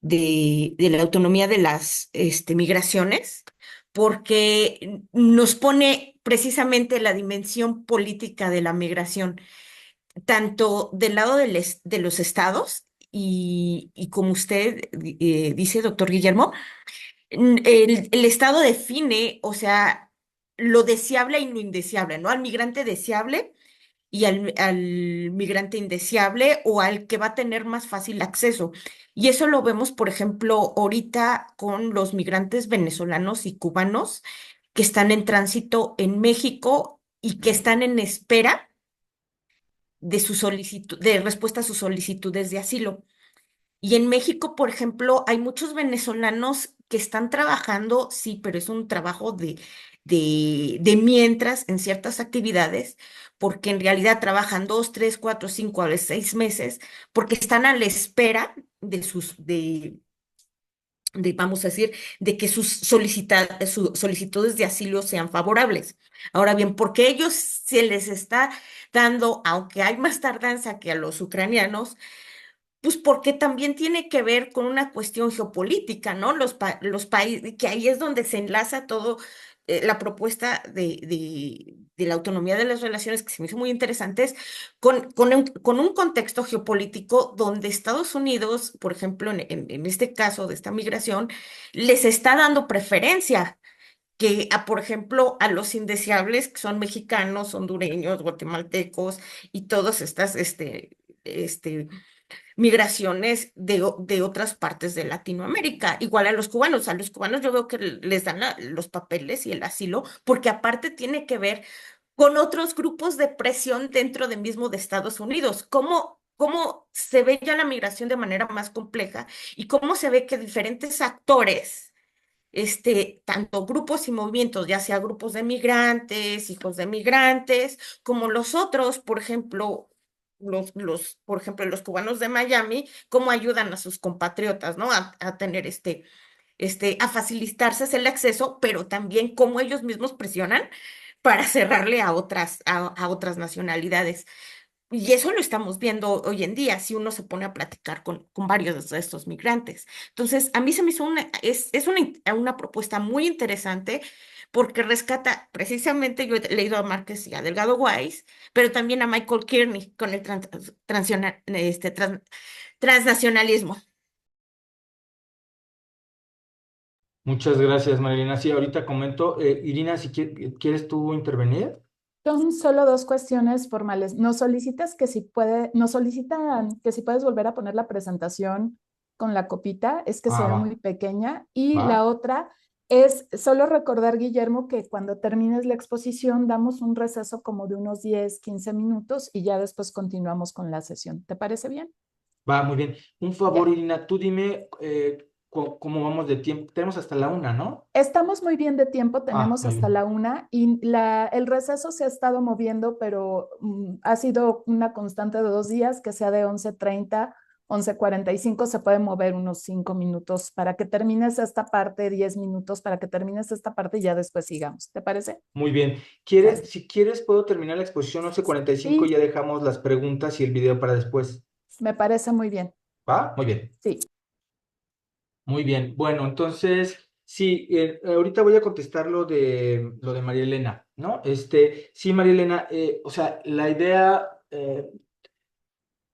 de la autonomía de las migraciones, porque nos pone precisamente la dimensión política de la migración, tanto del lado de los estados y como usted dice, doctor Guillermo, el estado define, o sea, lo deseable y lo indeseable, ¿no? Al migrante deseable y al migrante indeseable o al que va a tener más fácil acceso. Y eso lo vemos, por ejemplo, ahorita con los migrantes venezolanos y cubanos que están en tránsito en México y que están en espera de su solicitud, de respuesta a sus solicitudes de asilo. Y en México, por ejemplo, hay muchos venezolanos que están trabajando, sí, pero es un trabajo de mientras en ciertas actividades, porque en realidad trabajan 2, 3, 4, 5, a veces 6 meses, porque están a la espera vamos a decir, de que sus solicitudes de asilo sean favorables. Ahora bien, porque ellos se les está dando, aunque hay más tardanza que a los ucranianos, pues porque también tiene que ver con una cuestión geopolítica, ¿no? Los países, que ahí es donde se enlaza todo, la propuesta de la autonomía de las relaciones, que se me hizo muy interesantes, con un contexto geopolítico donde Estados Unidos, por ejemplo, en este caso de esta migración, les está dando preferencia. Por ejemplo, a los indeseables, que son mexicanos, hondureños, guatemaltecos y todas estas, migraciones de otras partes de Latinoamérica. Igual a los cubanos yo veo que les dan los papeles y el asilo, porque aparte tiene que ver con otros grupos de presión dentro de mismo de Estados Unidos. Cómo se ve ya la migración de manera más compleja y cómo se ve que diferentes actores, tanto grupos y movimientos, ya sea grupos de migrantes, hijos de migrantes, como los otros, por ejemplo, por ejemplo, los cubanos de Miami, cómo ayudan a sus compatriotas, ¿no? A tener a facilitarse el acceso, pero también cómo ellos mismos presionan para cerrarle a otras nacionalidades. Y eso lo estamos viendo hoy en día, si uno se pone a platicar con varios de estos migrantes. Entonces, a mí se me hizo es una propuesta muy interesante porque rescata, precisamente, yo he leído a Márquez y a Delgado Weiss, pero también a Michael Kearney con el transnacionalismo. Muchas gracias, Marilena. Sí, ahorita comento. Irina, si quieres tú intervenir. Son solo dos cuestiones formales. Nos solicitan que si puedes volver a poner la presentación con la copita, es que se Ah, ve va, muy pequeña. Y va. la otra es solo recordar, Guillermo, que cuando termines la exposición damos un receso como de unos 10, 15 minutos y ya después continuamos con la sesión. ¿Te parece bien? Va, muy bien. Un favor, Ya. Irina, tú dime cómo vamos de tiempo. Tenemos hasta la 1, ¿no? Estamos muy bien de tiempo, Ah, tenemos muy hasta bien. la 1 y el receso se ha estado moviendo, pero ha sido una constante de 2 días, que sea de 11:30, 11:45, se puede mover unos 5 minutos para que termines esta parte, 10 minutos para que termines esta parte y ya después sigamos. ¿Te parece? Muy bien. Sale. Si quieres, puedo terminar la exposición 11:45 y Sí, ya dejamos las preguntas y el video para después. me parece muy bien. ¿Va? Muy bien. Sí. Muy bien. Bueno, entonces, sí, ahorita voy a contestar lo de María Elena, ¿no? Sí, María Elena, o sea, la idea,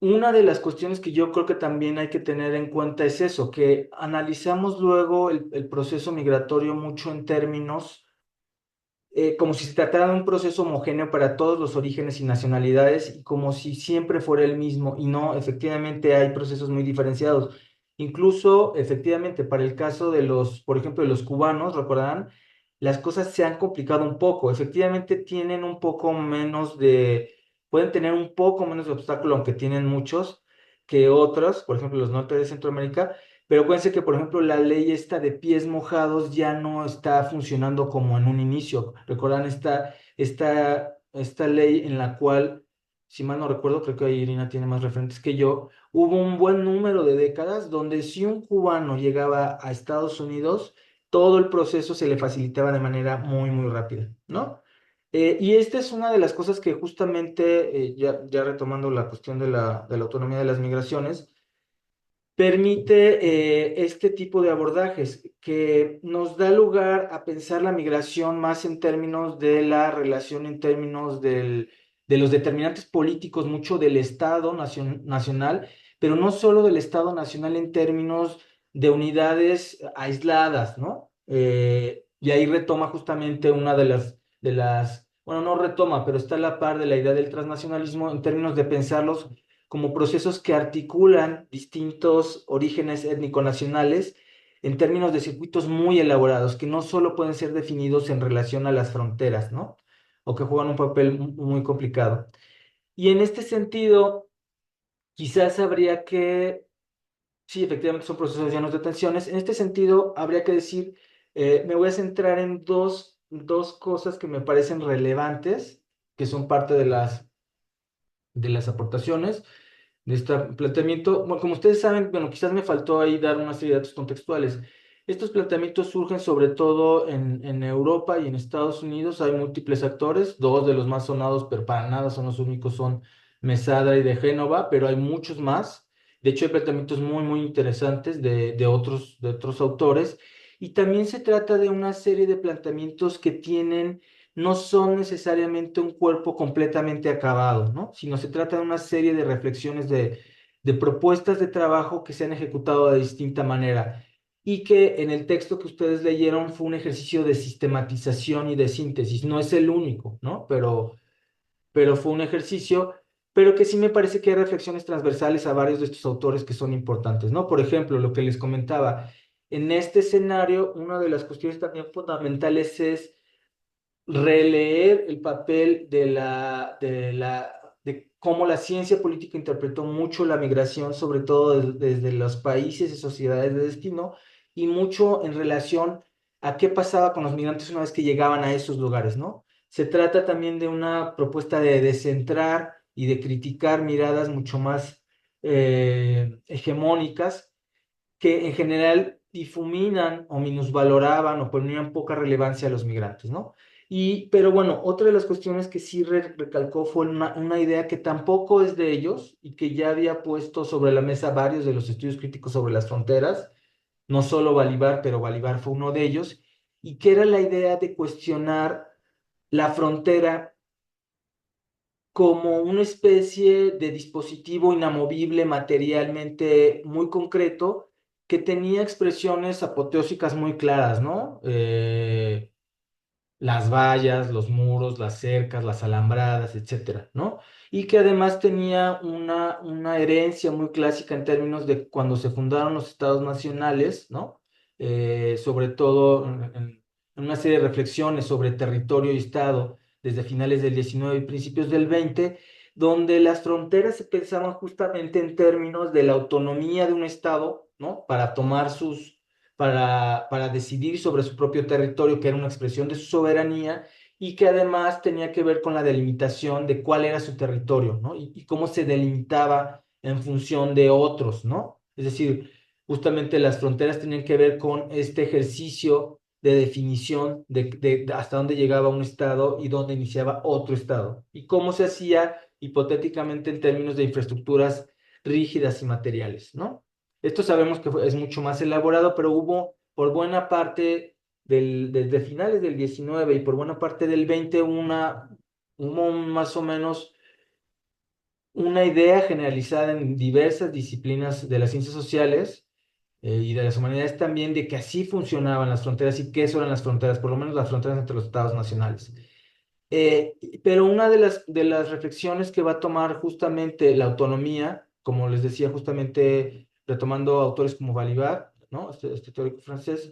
una de las cuestiones que yo creo que también hay que tener en cuenta es eso, que analizamos luego el proceso migratorio mucho en términos como si se tratara de un proceso homogéneo para todos los orígenes y nacionalidades y como si siempre fuera el mismo y no, efectivamente hay procesos muy diferenciados. Incluso, efectivamente, para el caso de por ejemplo, de los cubanos, recordarán, las cosas se han complicado un poco. Efectivamente, tienen un poco menos pueden tener un poco menos de obstáculo, aunque tienen muchos que otros, por ejemplo, los norte de Centroamérica, pero acuérdense que, por ejemplo, la ley esta de pies mojados ya no está funcionando como en un inicio. Recuerdan esta ley en la cual, si mal no recuerdo, creo que ahí Irina tiene más referentes que yo, hubo un buen número de décadas donde si un cubano llegaba a Estados Unidos, todo el proceso se le facilitaba de manera muy, muy rápida, ¿no? Y esta es una de las cosas que justamente, ya retomando la cuestión de la autonomía de las migraciones, permite este tipo de abordajes que nos da lugar a pensar la migración más en términos de la relación, en términos de los determinantes políticos, mucho del Estado nacional, pero no solo del Estado nacional en términos de unidades aisladas, ¿no? Y ahí retoma justamente una bueno, no retoma, pero está a la par de la idea del transnacionalismo en términos de pensarlos como procesos que articulan distintos orígenes étnico-nacionales en términos de circuitos muy elaborados, que no solo pueden ser definidos en relación a las fronteras, ¿no? O que juegan un papel muy complicado. Y en este sentido, quizás habría que, sí, efectivamente son procesos llenos de tensiones, en este sentido habría que decir, me voy a centrar en dos cosas que me parecen relevantes, que son parte de las aportaciones de este planteamiento. Bueno, como ustedes saben, bueno, quizás me faltó ahí dar una serie de datos contextuales. Estos planteamientos surgen sobre todo en Europa y en Estados Unidos. Hay múltiples actores, dos de los más sonados, pero para nada son los únicos, son Mesada y de Génova, pero hay muchos más. De hecho, hay planteamientos muy, muy interesantes de otros autores. Y también se trata de una serie de planteamientos que no son necesariamente un cuerpo completamente acabado, ¿no? Sino se trata de una serie de reflexiones de propuestas de trabajo que se han ejecutado de distinta manera y que en el texto que ustedes leyeron fue un ejercicio de sistematización y de síntesis. No es el único, ¿no? Pero fue un ejercicio, pero que sí me parece que hay reflexiones transversales a varios de estos autores que son importantes, ¿no? Por ejemplo, lo que les comentaba, en este escenario, una de las cuestiones también fundamentales es releer el papel de cómo la ciencia política interpretó mucho la migración, sobre todo desde los países y sociedades de destino, y mucho en relación a qué pasaba con los migrantes una vez que llegaban a esos lugares, ¿no? Se trata también de una propuesta de descentrar y de criticar miradas mucho más hegemónicas que en general difuminan o minusvaloraban o ponían poca relevancia a los migrantes, ¿no? Pero bueno, otra de las cuestiones que sí recalcó fue una idea que tampoco es de ellos y que ya había puesto sobre la mesa varios de los estudios críticos sobre las fronteras, no solo Balibar, pero Balibar fue uno de ellos, y que era la idea de cuestionar la frontera como una especie de dispositivo inamovible materialmente muy concreto que tenía expresiones apoteósicas muy claras, ¿no? Las vallas, los muros, las cercas, las alambradas, etcétera, ¿no? Y que además tenía una herencia muy clásica en términos de cuando se fundaron los estados nacionales, ¿no? Sobre todo en una serie de reflexiones sobre territorio y estado desde finales del 19 y principios del 20, donde las fronteras se pensaban justamente en términos de la autonomía de un estado, ¿no? Para tomar para decidir sobre su propio territorio, que era una expresión de su soberanía y que además tenía que ver con la delimitación de cuál era su territorio, ¿no? Y cómo se delimitaba en función de otros, ¿no? Es decir, justamente las fronteras tenían que ver con este ejercicio de definición de hasta dónde llegaba un estado y dónde iniciaba otro estado, y cómo se hacía hipotéticamente en términos de infraestructuras rígidas y materiales, ¿no? Esto sabemos que es mucho más elaborado, pero hubo por buena parte desde finales del 19 y por buena parte del 20 hubo más o menos una idea generalizada en diversas disciplinas de las ciencias sociales y de las humanidades también de que así funcionaban las fronteras y qué eso eran las fronteras, por lo menos las fronteras entre los estados nacionales. Pero una de las reflexiones que va a tomar justamente la autonomía, como les decía, justamente retomando autores como Balibar, ¿no? Este teórico francés,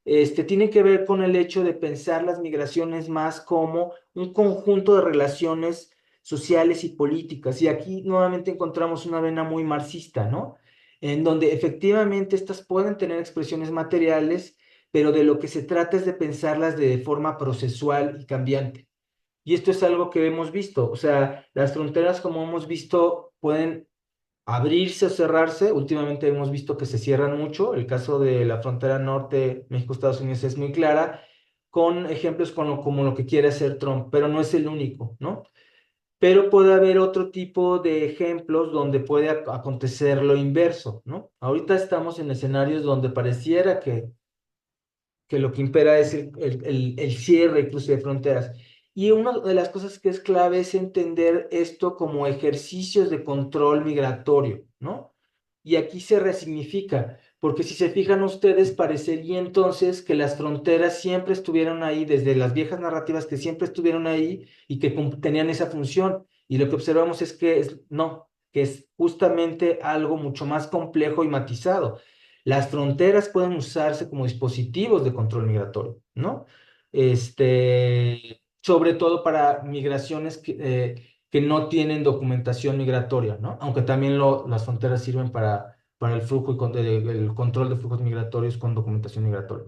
tiene que ver con el hecho de pensar las migraciones más como un conjunto de relaciones sociales y políticas. Y aquí nuevamente encontramos una vena muy marxista, ¿no? En donde efectivamente estas pueden tener expresiones materiales, pero de lo que se trata es de pensarlas de forma procesual y cambiante. Y esto es algo que hemos visto, o sea, las fronteras, como hemos visto, pueden abrirse o cerrarse. Últimamente hemos visto que se cierran mucho. El caso de la frontera norte México-Estados Unidos es muy clara, con ejemplos como lo que quiere hacer Trump, pero no es el único, ¿no? Pero puede haber otro tipo de ejemplos donde puede acontecer lo inverso, ¿no? Ahorita estamos en escenarios donde pareciera que lo que impera es el cierre incluso de fronteras. Y una de las cosas que es clave es entender esto como ejercicios de control migratorio, ¿no? Y aquí se resignifica, porque si se fijan ustedes, parecería entonces que las fronteras siempre estuvieron ahí, desde las viejas narrativas que siempre estuvieron ahí y que tenían esa función. Y lo que observamos es que no, que es justamente algo mucho más complejo y matizado. Las fronteras pueden usarse como dispositivos de control migratorio, ¿no? Sobre todo para migraciones que no tienen documentación migratoria, ¿no? Aunque también las fronteras sirven para el flujo el control de flujos migratorios con documentación migratoria.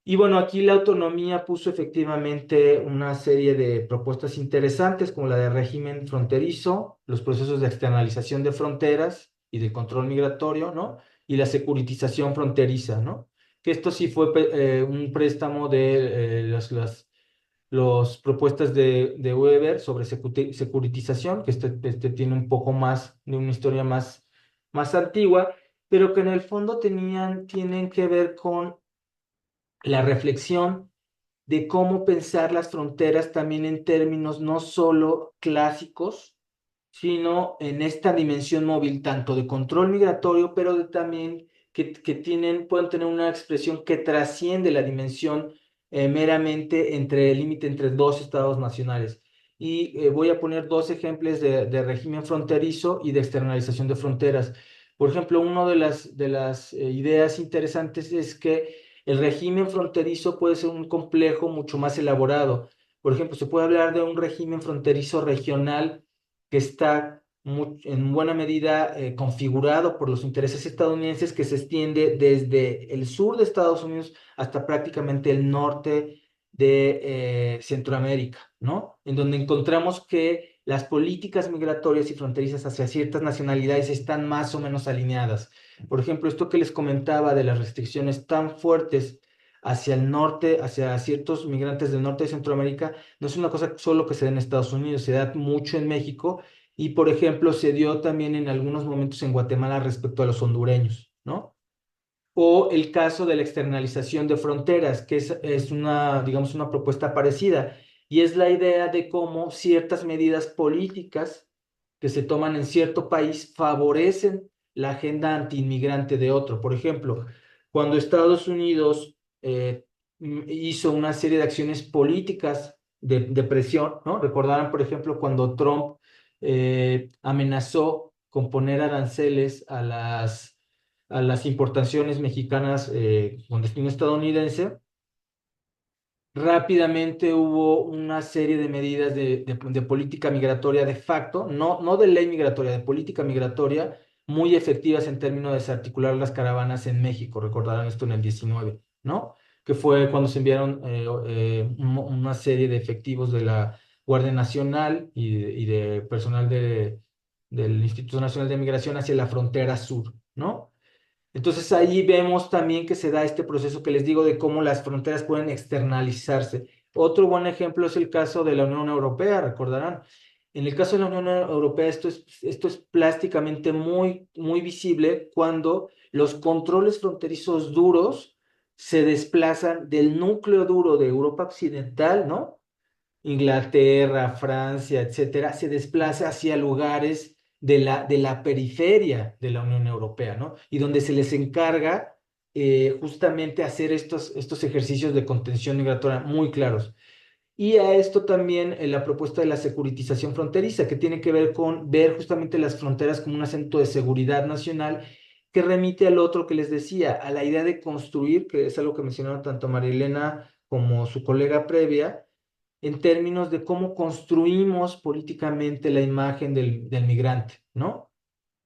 Y bueno, aquí la autonomía puso efectivamente una serie de propuestas interesantes, como la de régimen fronterizo, los procesos de externalización de fronteras y de control migratorio, ¿no? Y la securitización fronteriza, ¿no? Que esto sí fue un préstamo de las propuestas de Weber sobre securitización, que este tiene un poco más de una historia más antigua, pero que en el fondo tienen que ver con la reflexión de cómo pensar las fronteras también en términos no solo clásicos, sino en esta dimensión móvil, tanto de control migratorio, pero también que pueden tener una expresión que trasciende la dimensión meramente entre el límite entre dos estados nacionales. Y voy a poner dos ejemplos de régimen fronterizo y de externalización de fronteras. Por ejemplo, una de las ideas interesantes es que el régimen fronterizo puede ser un complejo mucho más elaborado. Por ejemplo, se puede hablar de un régimen fronterizo regional que está en buena medida configurado por los intereses estadounidenses, que se extiende desde el sur de Estados Unidos hasta prácticamente el norte de Centroamérica, ¿no? En donde encontramos que las políticas migratorias y fronterizas hacia ciertas nacionalidades están más o menos alineadas. Por ejemplo, esto que les comentaba de las restricciones tan fuertes hacia el norte, hacia ciertos migrantes del norte de Centroamérica, no es una cosa solo que se da en Estados Unidos, se da mucho en México y, por ejemplo, se dio también en algunos momentos en Guatemala respecto a los hondureños, ¿no? O el caso de la externalización de fronteras, que es una, digamos, una propuesta parecida, y es la idea de cómo ciertas medidas políticas que se toman en cierto país favorecen la agenda antiinmigrante de otro. Por ejemplo, cuando Estados Unidos hizo una serie de acciones políticas de presión, ¿no? Recordarán, por ejemplo, cuando Trump amenazó con poner aranceles a las importaciones mexicanas con destino estadounidense, rápidamente hubo una serie de medidas de política migratoria de facto, no de ley migratoria, de política migratoria, muy efectivas en términos de desarticular las caravanas en México. Recordarán esto en el 19, ¿no? Que fue cuando se enviaron una serie de efectivos de la Guardia Nacional y de personal del Instituto Nacional de Migración hacia la frontera sur, ¿no? Entonces ahí vemos también que se da este proceso que les digo de cómo las fronteras pueden externalizarse. Otro buen ejemplo es el caso de la Unión Europea, recordarán. En el caso de la Unión Europea esto es plásticamente muy visible cuando los controles fronterizos duros se desplazan del núcleo duro de Europa Occidental, ¿no? Inglaterra, Francia, etcétera, se desplaza hacia lugares de la periferia de la Unión Europea, ¿no? Y donde se les encarga justamente hacer estos ejercicios de contención migratoria muy claros. Y a esto también la propuesta de la securitización fronteriza, que tiene que ver con ver justamente las fronteras como un acento de seguridad nacional que remite al otro que les decía, a la idea de construir, que es algo que mencionaron tanto Marilena como su colega previa, en términos de cómo construimos políticamente la imagen del migrante, ¿no?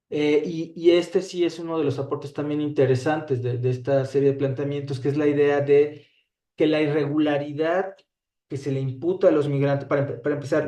Y este sí es uno de los aportes también interesantes de esta serie de planteamientos, que es la idea de que la irregularidad que se le imputa a los migrantes, para empezar,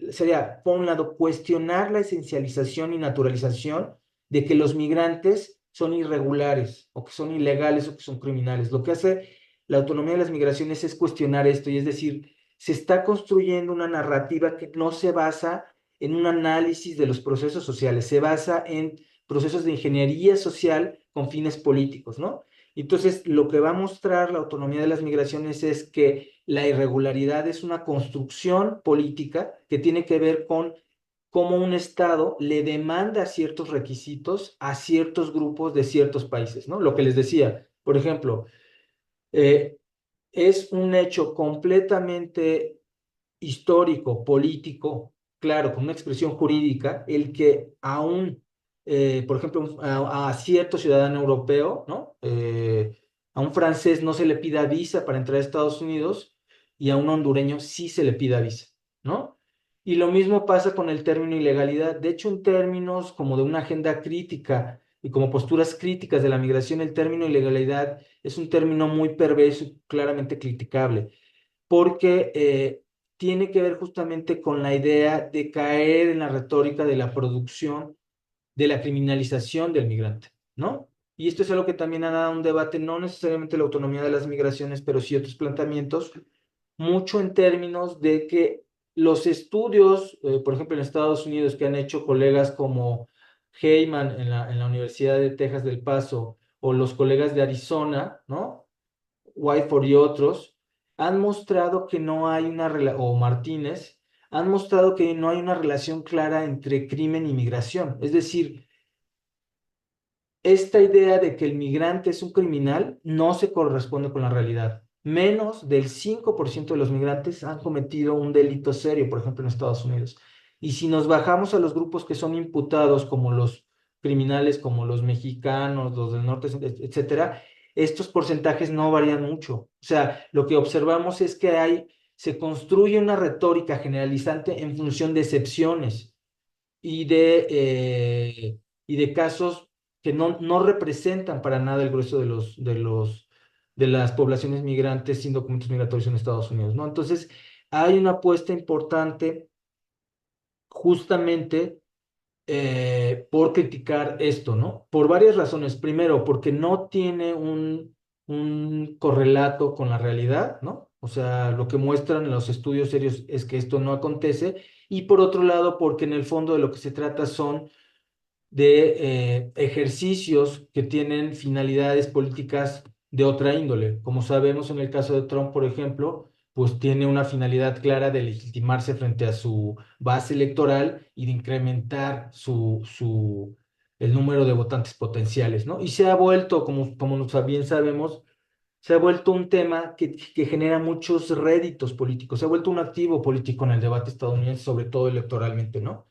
sería, por un lado, cuestionar la esencialización y naturalización de que los migrantes son irregulares, o que son ilegales, o que son criminales. Lo que hace la autonomía de las migraciones es cuestionar esto, y es decir, se está construyendo una narrativa que no se basa en un análisis de los procesos sociales, se basa en procesos de ingeniería social con fines políticos, ¿no? Entonces, lo que va a mostrar la autonomía de las migraciones es que la irregularidad es una construcción política que tiene que ver con cómo un Estado le demanda ciertos requisitos a ciertos grupos de ciertos países, ¿no? Lo que les decía, por ejemplo, eh, es un hecho completamente histórico, político, claro, con una expresión jurídica, el que por ejemplo, a cierto ciudadano europeo, ¿no? A un francés no se le pida visa para entrar a Estados Unidos y a un hondureño sí se le pida visa, ¿no? Y lo mismo pasa con el término ilegalidad. De hecho, en términos como de una agenda crítica y como posturas críticas de la migración, el término ilegalidad es un término muy perverso y claramente criticable porque tiene que ver justamente con la idea de caer en la retórica de la producción, de la criminalización del migrante, ¿no? Y esto es algo que también ha dado un debate, no necesariamente la autonomía de las migraciones, pero sí otros planteamientos, mucho en términos de que los estudios, por ejemplo, en Estados Unidos, que han hecho colegas como Heyman en la Universidad de Texas del Paso, o los colegas de Arizona, ¿no? Whiteford y otros, han mostrado que no hay o Martínez, han mostrado que no hay una relación clara entre crimen y migración. Es decir, esta idea de que el migrante es un criminal no se corresponde con la realidad. Menos del 5% de los migrantes han cometido un delito serio, por ejemplo, en Estados Unidos. Y si nos bajamos a los grupos que son imputados, como los criminales, como los mexicanos, los del norte, etcétera, estos porcentajes no varían mucho. O sea, lo que observamos es que se construye una retórica generalizante en función de excepciones y y de casos que no representan para nada el grueso de las poblaciones migrantes sin documentos migratorios en Estados Unidos, ¿no? Entonces, hay una apuesta importante justamente por criticar esto, ¿no? Por varias razones. Primero, porque no tiene un correlato con la realidad, ¿no? O sea, lo que muestran los estudios serios es que esto no acontece. Y por otro lado, porque en el fondo de lo que se trata son de ejercicios que tienen finalidades políticas de otra índole. Como sabemos en el caso de Trump, por ejemplo, pues tiene una finalidad clara de legitimarse frente a su base electoral y de incrementar el número de votantes potenciales, ¿no? Y se ha vuelto, como bien sabemos, se ha vuelto un tema que genera muchos réditos políticos, se ha vuelto un activo político en el debate estadounidense, sobre todo electoralmente, ¿no?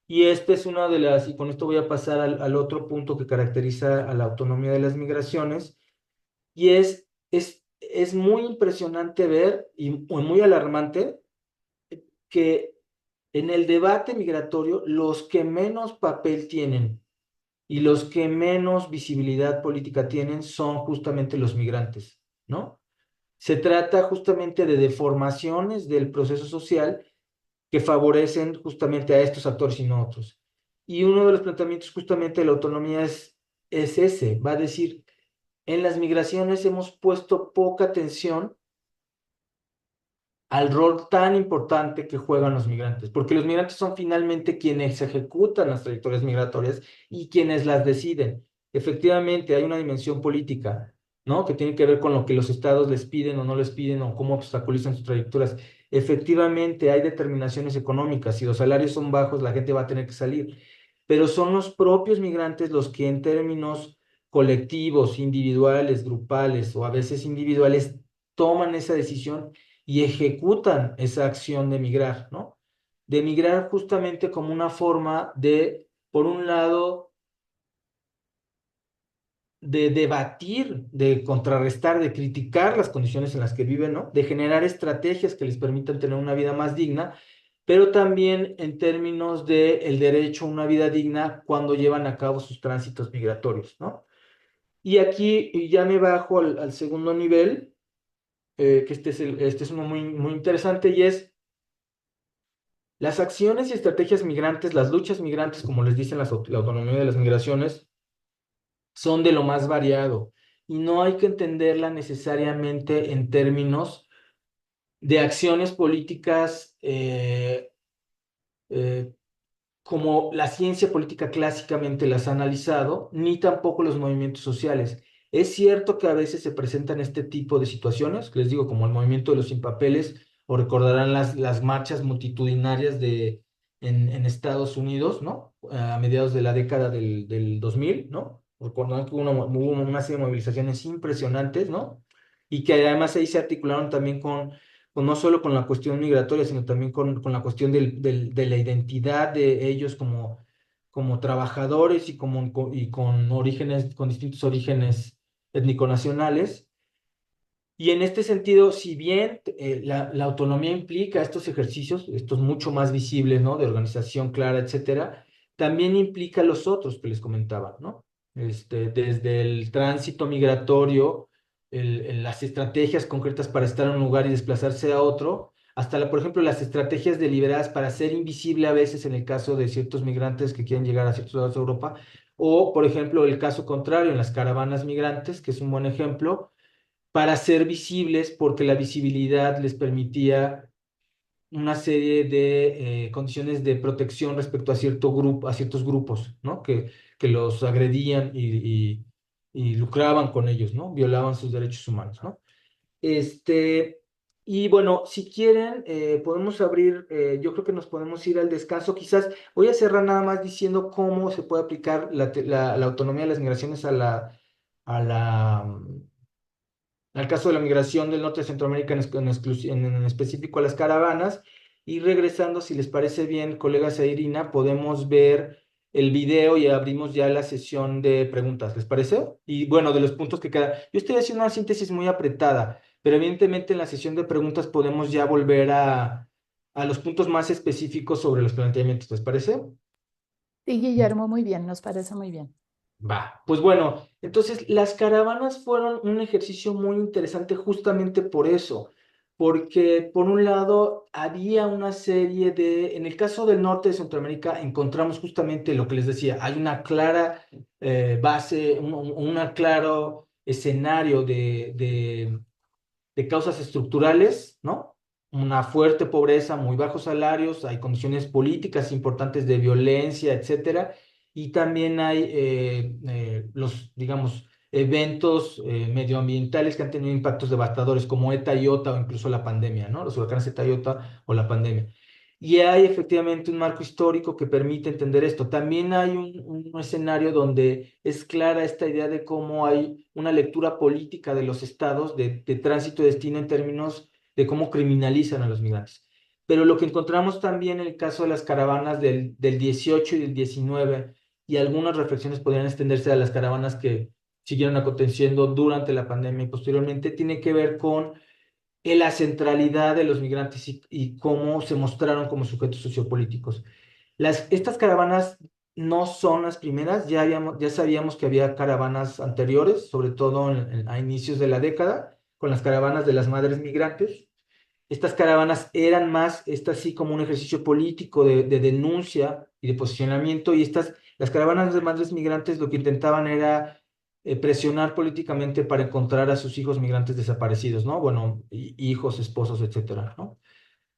Y esta es una de las, y con esto voy a pasar al otro punto que caracteriza a la autonomía de las migraciones, y es muy impresionante ver y muy alarmante que en el debate migratorio los que menos papel tienen y los que menos visibilidad política tienen son justamente los migrantes, ¿no? Se trata justamente de deformaciones del proceso social que favorecen justamente a estos actores y no a otros. Y uno de los planteamientos justamente de la autonomía es ese, va a decir, en las migraciones hemos puesto poca atención al rol tan importante que juegan los migrantes, porque los migrantes son finalmente quienes ejecutan las trayectorias migratorias y quienes las deciden. Efectivamente, hay una dimensión política, ¿no? Que tiene que ver con lo que los estados les piden o no les piden o cómo obstaculizan sus trayectorias. Efectivamente, hay determinaciones económicas. Si los salarios son bajos, la gente va a tener que salir. Pero son los propios migrantes los que en términos colectivos, individuales, grupales o a veces individuales toman esa decisión y ejecutan esa acción de migrar, ¿no? De migrar justamente como una forma de, por un lado, de debatir, de contrarrestar, de criticar las condiciones en las que viven, ¿no? De generar estrategias que les permitan tener una vida más digna, pero también en términos de el derecho a una vida digna cuando llevan a cabo sus tránsitos migratorios, ¿no? Y aquí ya me bajo al segundo nivel, que este es uno muy interesante y es las acciones y estrategias migrantes, las luchas migrantes, como les dicen la autonomía de las migraciones, son de lo más variado y no hay que entenderla necesariamente en términos de acciones políticas eh, como la ciencia política clásicamente las ha analizado, ni tampoco los movimientos sociales. Es cierto que a veces se presentan este tipo de situaciones, que les digo, como el movimiento de los sin papeles, o recordarán las marchas multitudinarias en Estados Unidos, ¿no? A mediados de la década del 2000, ¿no? Recordarán que hubo una serie de movilizaciones impresionantes, ¿no? Y que además ahí se articularon también no solo con la cuestión migratoria, sino también con la cuestión de la identidad de ellos como trabajadores y con orígenes, con distintos orígenes étnico-nacionales. Y en este sentido, si bien la autonomía implica estos ejercicios, estos mucho más visibles, ¿no? De organización clara, etcétera, también implica los otros que les comentaba, ¿no? Desde el tránsito migratorio, las estrategias concretas para estar en un lugar y desplazarse a otro, hasta, por ejemplo, las estrategias deliberadas para ser invisible a veces en el caso de ciertos migrantes que quieren llegar a ciertos lados de Europa, o, por ejemplo, el caso contrario, en las caravanas migrantes, que es un buen ejemplo para ser visibles porque la visibilidad les permitía una serie de condiciones de protección respecto a cierto grupo, a ciertos grupos, ¿no? Que los agredían y lucraban con ellos, ¿no? Violaban sus derechos humanos, ¿no? Este, y bueno, si quieren, podemos abrir, yo creo que nos podemos ir al descanso. Quizás voy a cerrar nada más diciendo cómo se puede aplicar la autonomía de las migraciones a la al caso de la migración del norte de Centroamérica, en específico a las caravanas. Y regresando, si les parece bien, colegas e Irina, podemos ver el video y abrimos ya la sesión de preguntas, ¿les parece? Y bueno, de los puntos que quedan. Yo estoy haciendo una síntesis muy apretada, pero evidentemente en la sesión de preguntas podemos ya volver a los puntos más específicos sobre los planteamientos, ¿les parece? Sí, Guillermo, muy bien, nos parece muy bien. Va, pues bueno, entonces las caravanas fueron un ejercicio muy interesante justamente por eso, porque por un lado había una serie en el caso del norte de Centroamérica encontramos justamente lo que les decía, hay una clara base, claro escenario de causas estructurales, ¿no? Una fuerte pobreza, muy bajos salarios, hay condiciones políticas importantes de violencia, etcétera, y también hay digamos, eventos medioambientales que han tenido impactos devastadores como ETA y OTA o incluso la pandemia, ¿no? Los huracanes ETA y OTA o la pandemia. Y hay efectivamente un marco histórico que permite entender esto. También hay un escenario donde es clara esta idea de cómo hay una lectura política de los estados de tránsito y destino en términos de cómo criminalizan a los migrantes. Pero lo que encontramos también en el caso de las caravanas del 18 y del 19, y algunas reflexiones podrían extenderse a las caravanas que siguieron aconteciendo durante la pandemia y posteriormente, tiene que ver con la centralidad de los migrantes y cómo se mostraron como sujetos sociopolíticos. Estas caravanas no son las primeras, ya sabíamos que había caravanas anteriores, sobre todo a inicios de la década, con las caravanas de las madres migrantes. Estas caravanas eran más, sí como un ejercicio político de denuncia y de posicionamiento, y las caravanas de madres migrantes lo que intentaban era presionar políticamente para encontrar a sus hijos migrantes desaparecidos, ¿no? Bueno, hijos, esposos, etcétera, ¿no?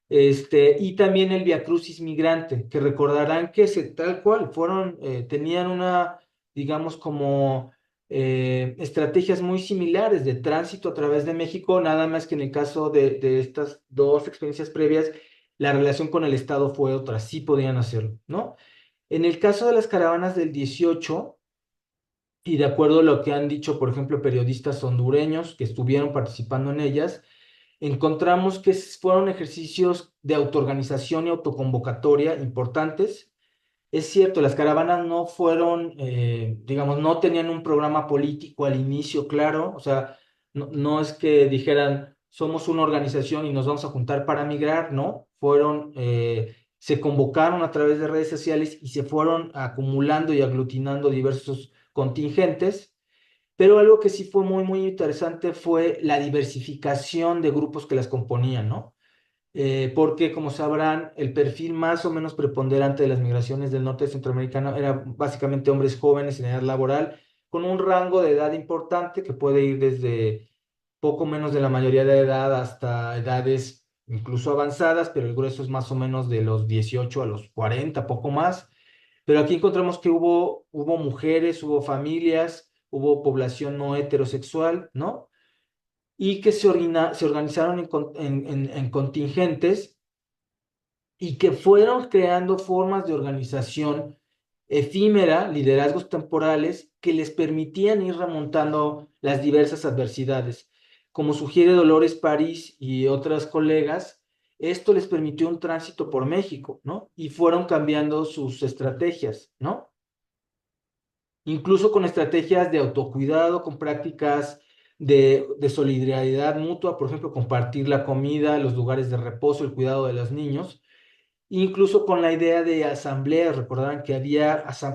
Y también el Via Crucis migrante, que recordarán que tal cual tenían digamos, como estrategias muy similares de tránsito a través de México, nada más que en el caso de estas dos experiencias previas, la relación con el Estado fue otra, sí podían hacerlo, ¿no? En el caso de las caravanas del 18, y de acuerdo a lo que han dicho, por ejemplo, periodistas hondureños que estuvieron participando en ellas, encontramos que fueron ejercicios de autoorganización y autoconvocatoria importantes. Es cierto, las caravanas no fueron, digamos, no tenían un programa político al inicio, claro, o sea, no es que dijeran, somos una organización y nos vamos a juntar para migrar, no, se convocaron a través de redes sociales y se fueron acumulando y aglutinando diversos contingentes. Pero algo que sí fue muy, muy interesante fue la diversificación de grupos que las componían, ¿no? Porque, como sabrán, el perfil más o menos preponderante de las migraciones del norte centroamericano era básicamente hombres jóvenes en edad laboral, con un rango de edad importante que puede ir desde poco menos de la mayoría de edad hasta edades incluso avanzadas, pero el grueso es más o menos de los 18 a los 40, poco más. Pero aquí encontramos que hubo mujeres, hubo familias, hubo población no heterosexual, ¿no? Y que se organizaron en contingentes y que fueron creando formas de organización efímera, liderazgos temporales que les permitían ir remontando las diversas adversidades. Como sugiere Dolores París y otras colegas, esto les permitió un tránsito por México, ¿no? Y fueron cambiando sus estrategias, ¿no? Incluso con estrategias de autocuidado, con prácticas de solidaridad mutua, por ejemplo, compartir la comida, los lugares de reposo, el cuidado de los niños, incluso con la idea de asamblea. Recordarán que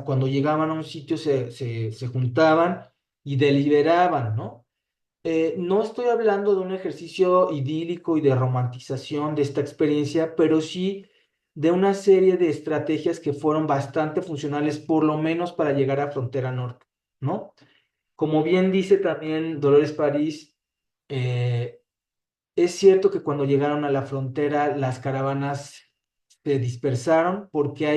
cuando llegaban a un sitio se juntaban y deliberaban, ¿no? No estoy hablando de un ejercicio idílico y de romantización de esta experiencia, pero sí de una serie de estrategias que fueron bastante funcionales, por lo menos para llegar a frontera norte, ¿no? Como bien dice también Dolores París, eh, es cierto que cuando llegaron a la frontera las caravanas se dispersaron porque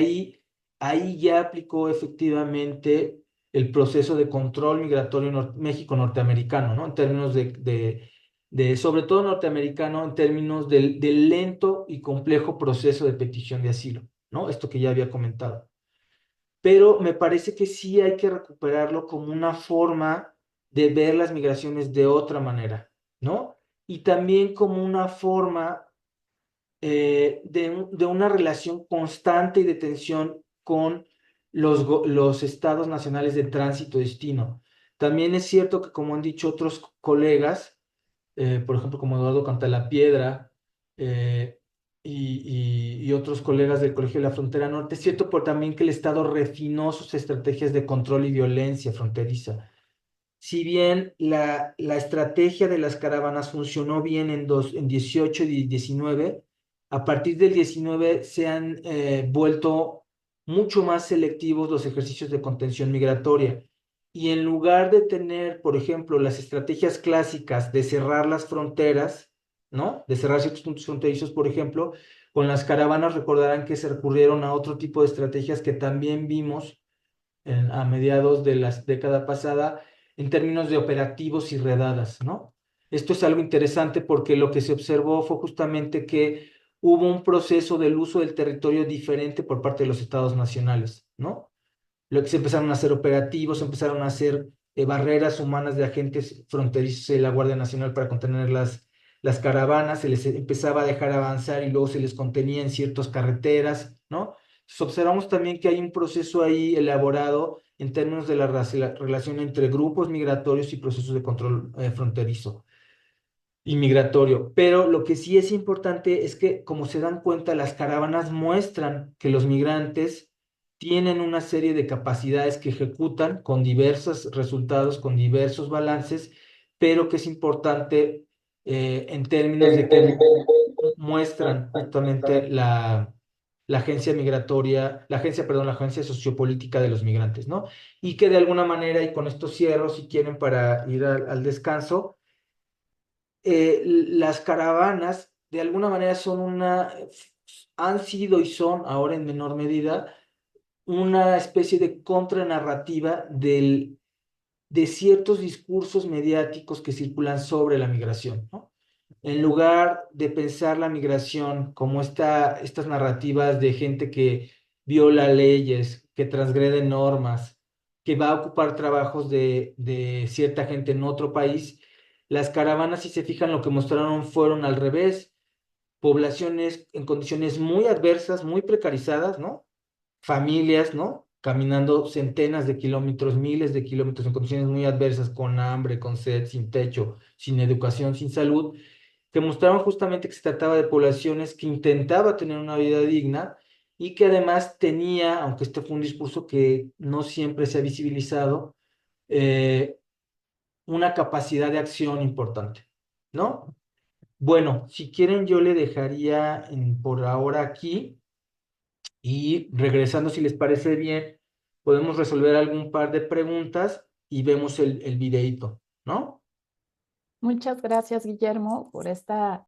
ahí ya aplicó efectivamente el proceso de control migratorio México-norteamericano, ¿no? En términos sobre todo norteamericano, en términos del lento y complejo proceso de petición de asilo, ¿no? Esto que ya había comentado. Pero me parece que sí hay que recuperarlo como una forma de ver las migraciones de otra manera, ¿no? Y también como una forma de una relación constante y de tensión con los estados nacionales de tránsito-destino. También es cierto que, como han dicho otros colegas, por ejemplo, como Eduardo Cantalapiedra eh, y otros colegas del Colegio de la Frontera Norte, es cierto también que el Estado refinó sus estrategias de control y violencia fronteriza. si bien la estrategia de las caravanas funcionó bien en 18 y 19, a partir del 19 se han vuelto mucho más selectivos los ejercicios de contención migratoria. Y en lugar de tener, por ejemplo, las estrategias clásicas de cerrar las fronteras, ¿no? De cerrar ciertos puntos fronterizos, por ejemplo, con las caravanas recordarán que se recurrieron a otro tipo de estrategias que también vimos a mediados de la década pasada en términos de operativos y redadas, ¿no? Esto es algo interesante porque lo que se observó fue justamente que hubo un proceso del uso del territorio diferente por parte de los estados nacionales, ¿no? Lo que se empezaron a hacer operativos, se empezaron a hacer barreras humanas de agentes fronterizos de la Guardia Nacional para contener las caravanas, se les empezaba a dejar avanzar y luego se les contenía en ciertas carreteras, ¿no? Entonces, observamos también que hay un proceso ahí elaborado en términos de la relación entre grupos migratorios y procesos de control fronterizo y migratorio. Pero lo que sí es importante es que, como se dan cuenta, las caravanas muestran que los migrantes tienen una serie de capacidades que ejecutan con diversos resultados, con diversos balances, pero que es importante en términos de que muestran justamente la agencia migratoria, la agencia sociopolítica de los migrantes, ¿no? Y que de alguna manera, y con esto cierro, si quieren, para ir al descanso, las caravanas de alguna manera han sido y son ahora en menor medida una especie de contranarrativa de ciertos discursos mediáticos que circulan sobre la migración, ¿no? En lugar de pensar la migración como estas narrativas de gente que viola leyes, que transgrede normas, que va a ocupar trabajos de cierta gente en otro país, las caravanas, si se fijan, lo que mostraron fueron al revés, poblaciones en condiciones muy adversas, muy precarizadas, ¿no? Familias, ¿no? Caminando centenas de kilómetros, miles de kilómetros en condiciones muy adversas, con hambre, con sed, sin techo, sin educación, sin salud, que mostraban justamente que se trataba de poblaciones que intentaba tener una vida digna y que además tenía, aunque este fue un discurso que no siempre se ha visibilizado, eh, una capacidad de acción importante, ¿no? Bueno, si quieren yo le dejaría por ahora aquí y regresando, si les parece bien, podemos resolver algún par de preguntas y vemos el videíto, ¿no? Muchas gracias, Guillermo, por esta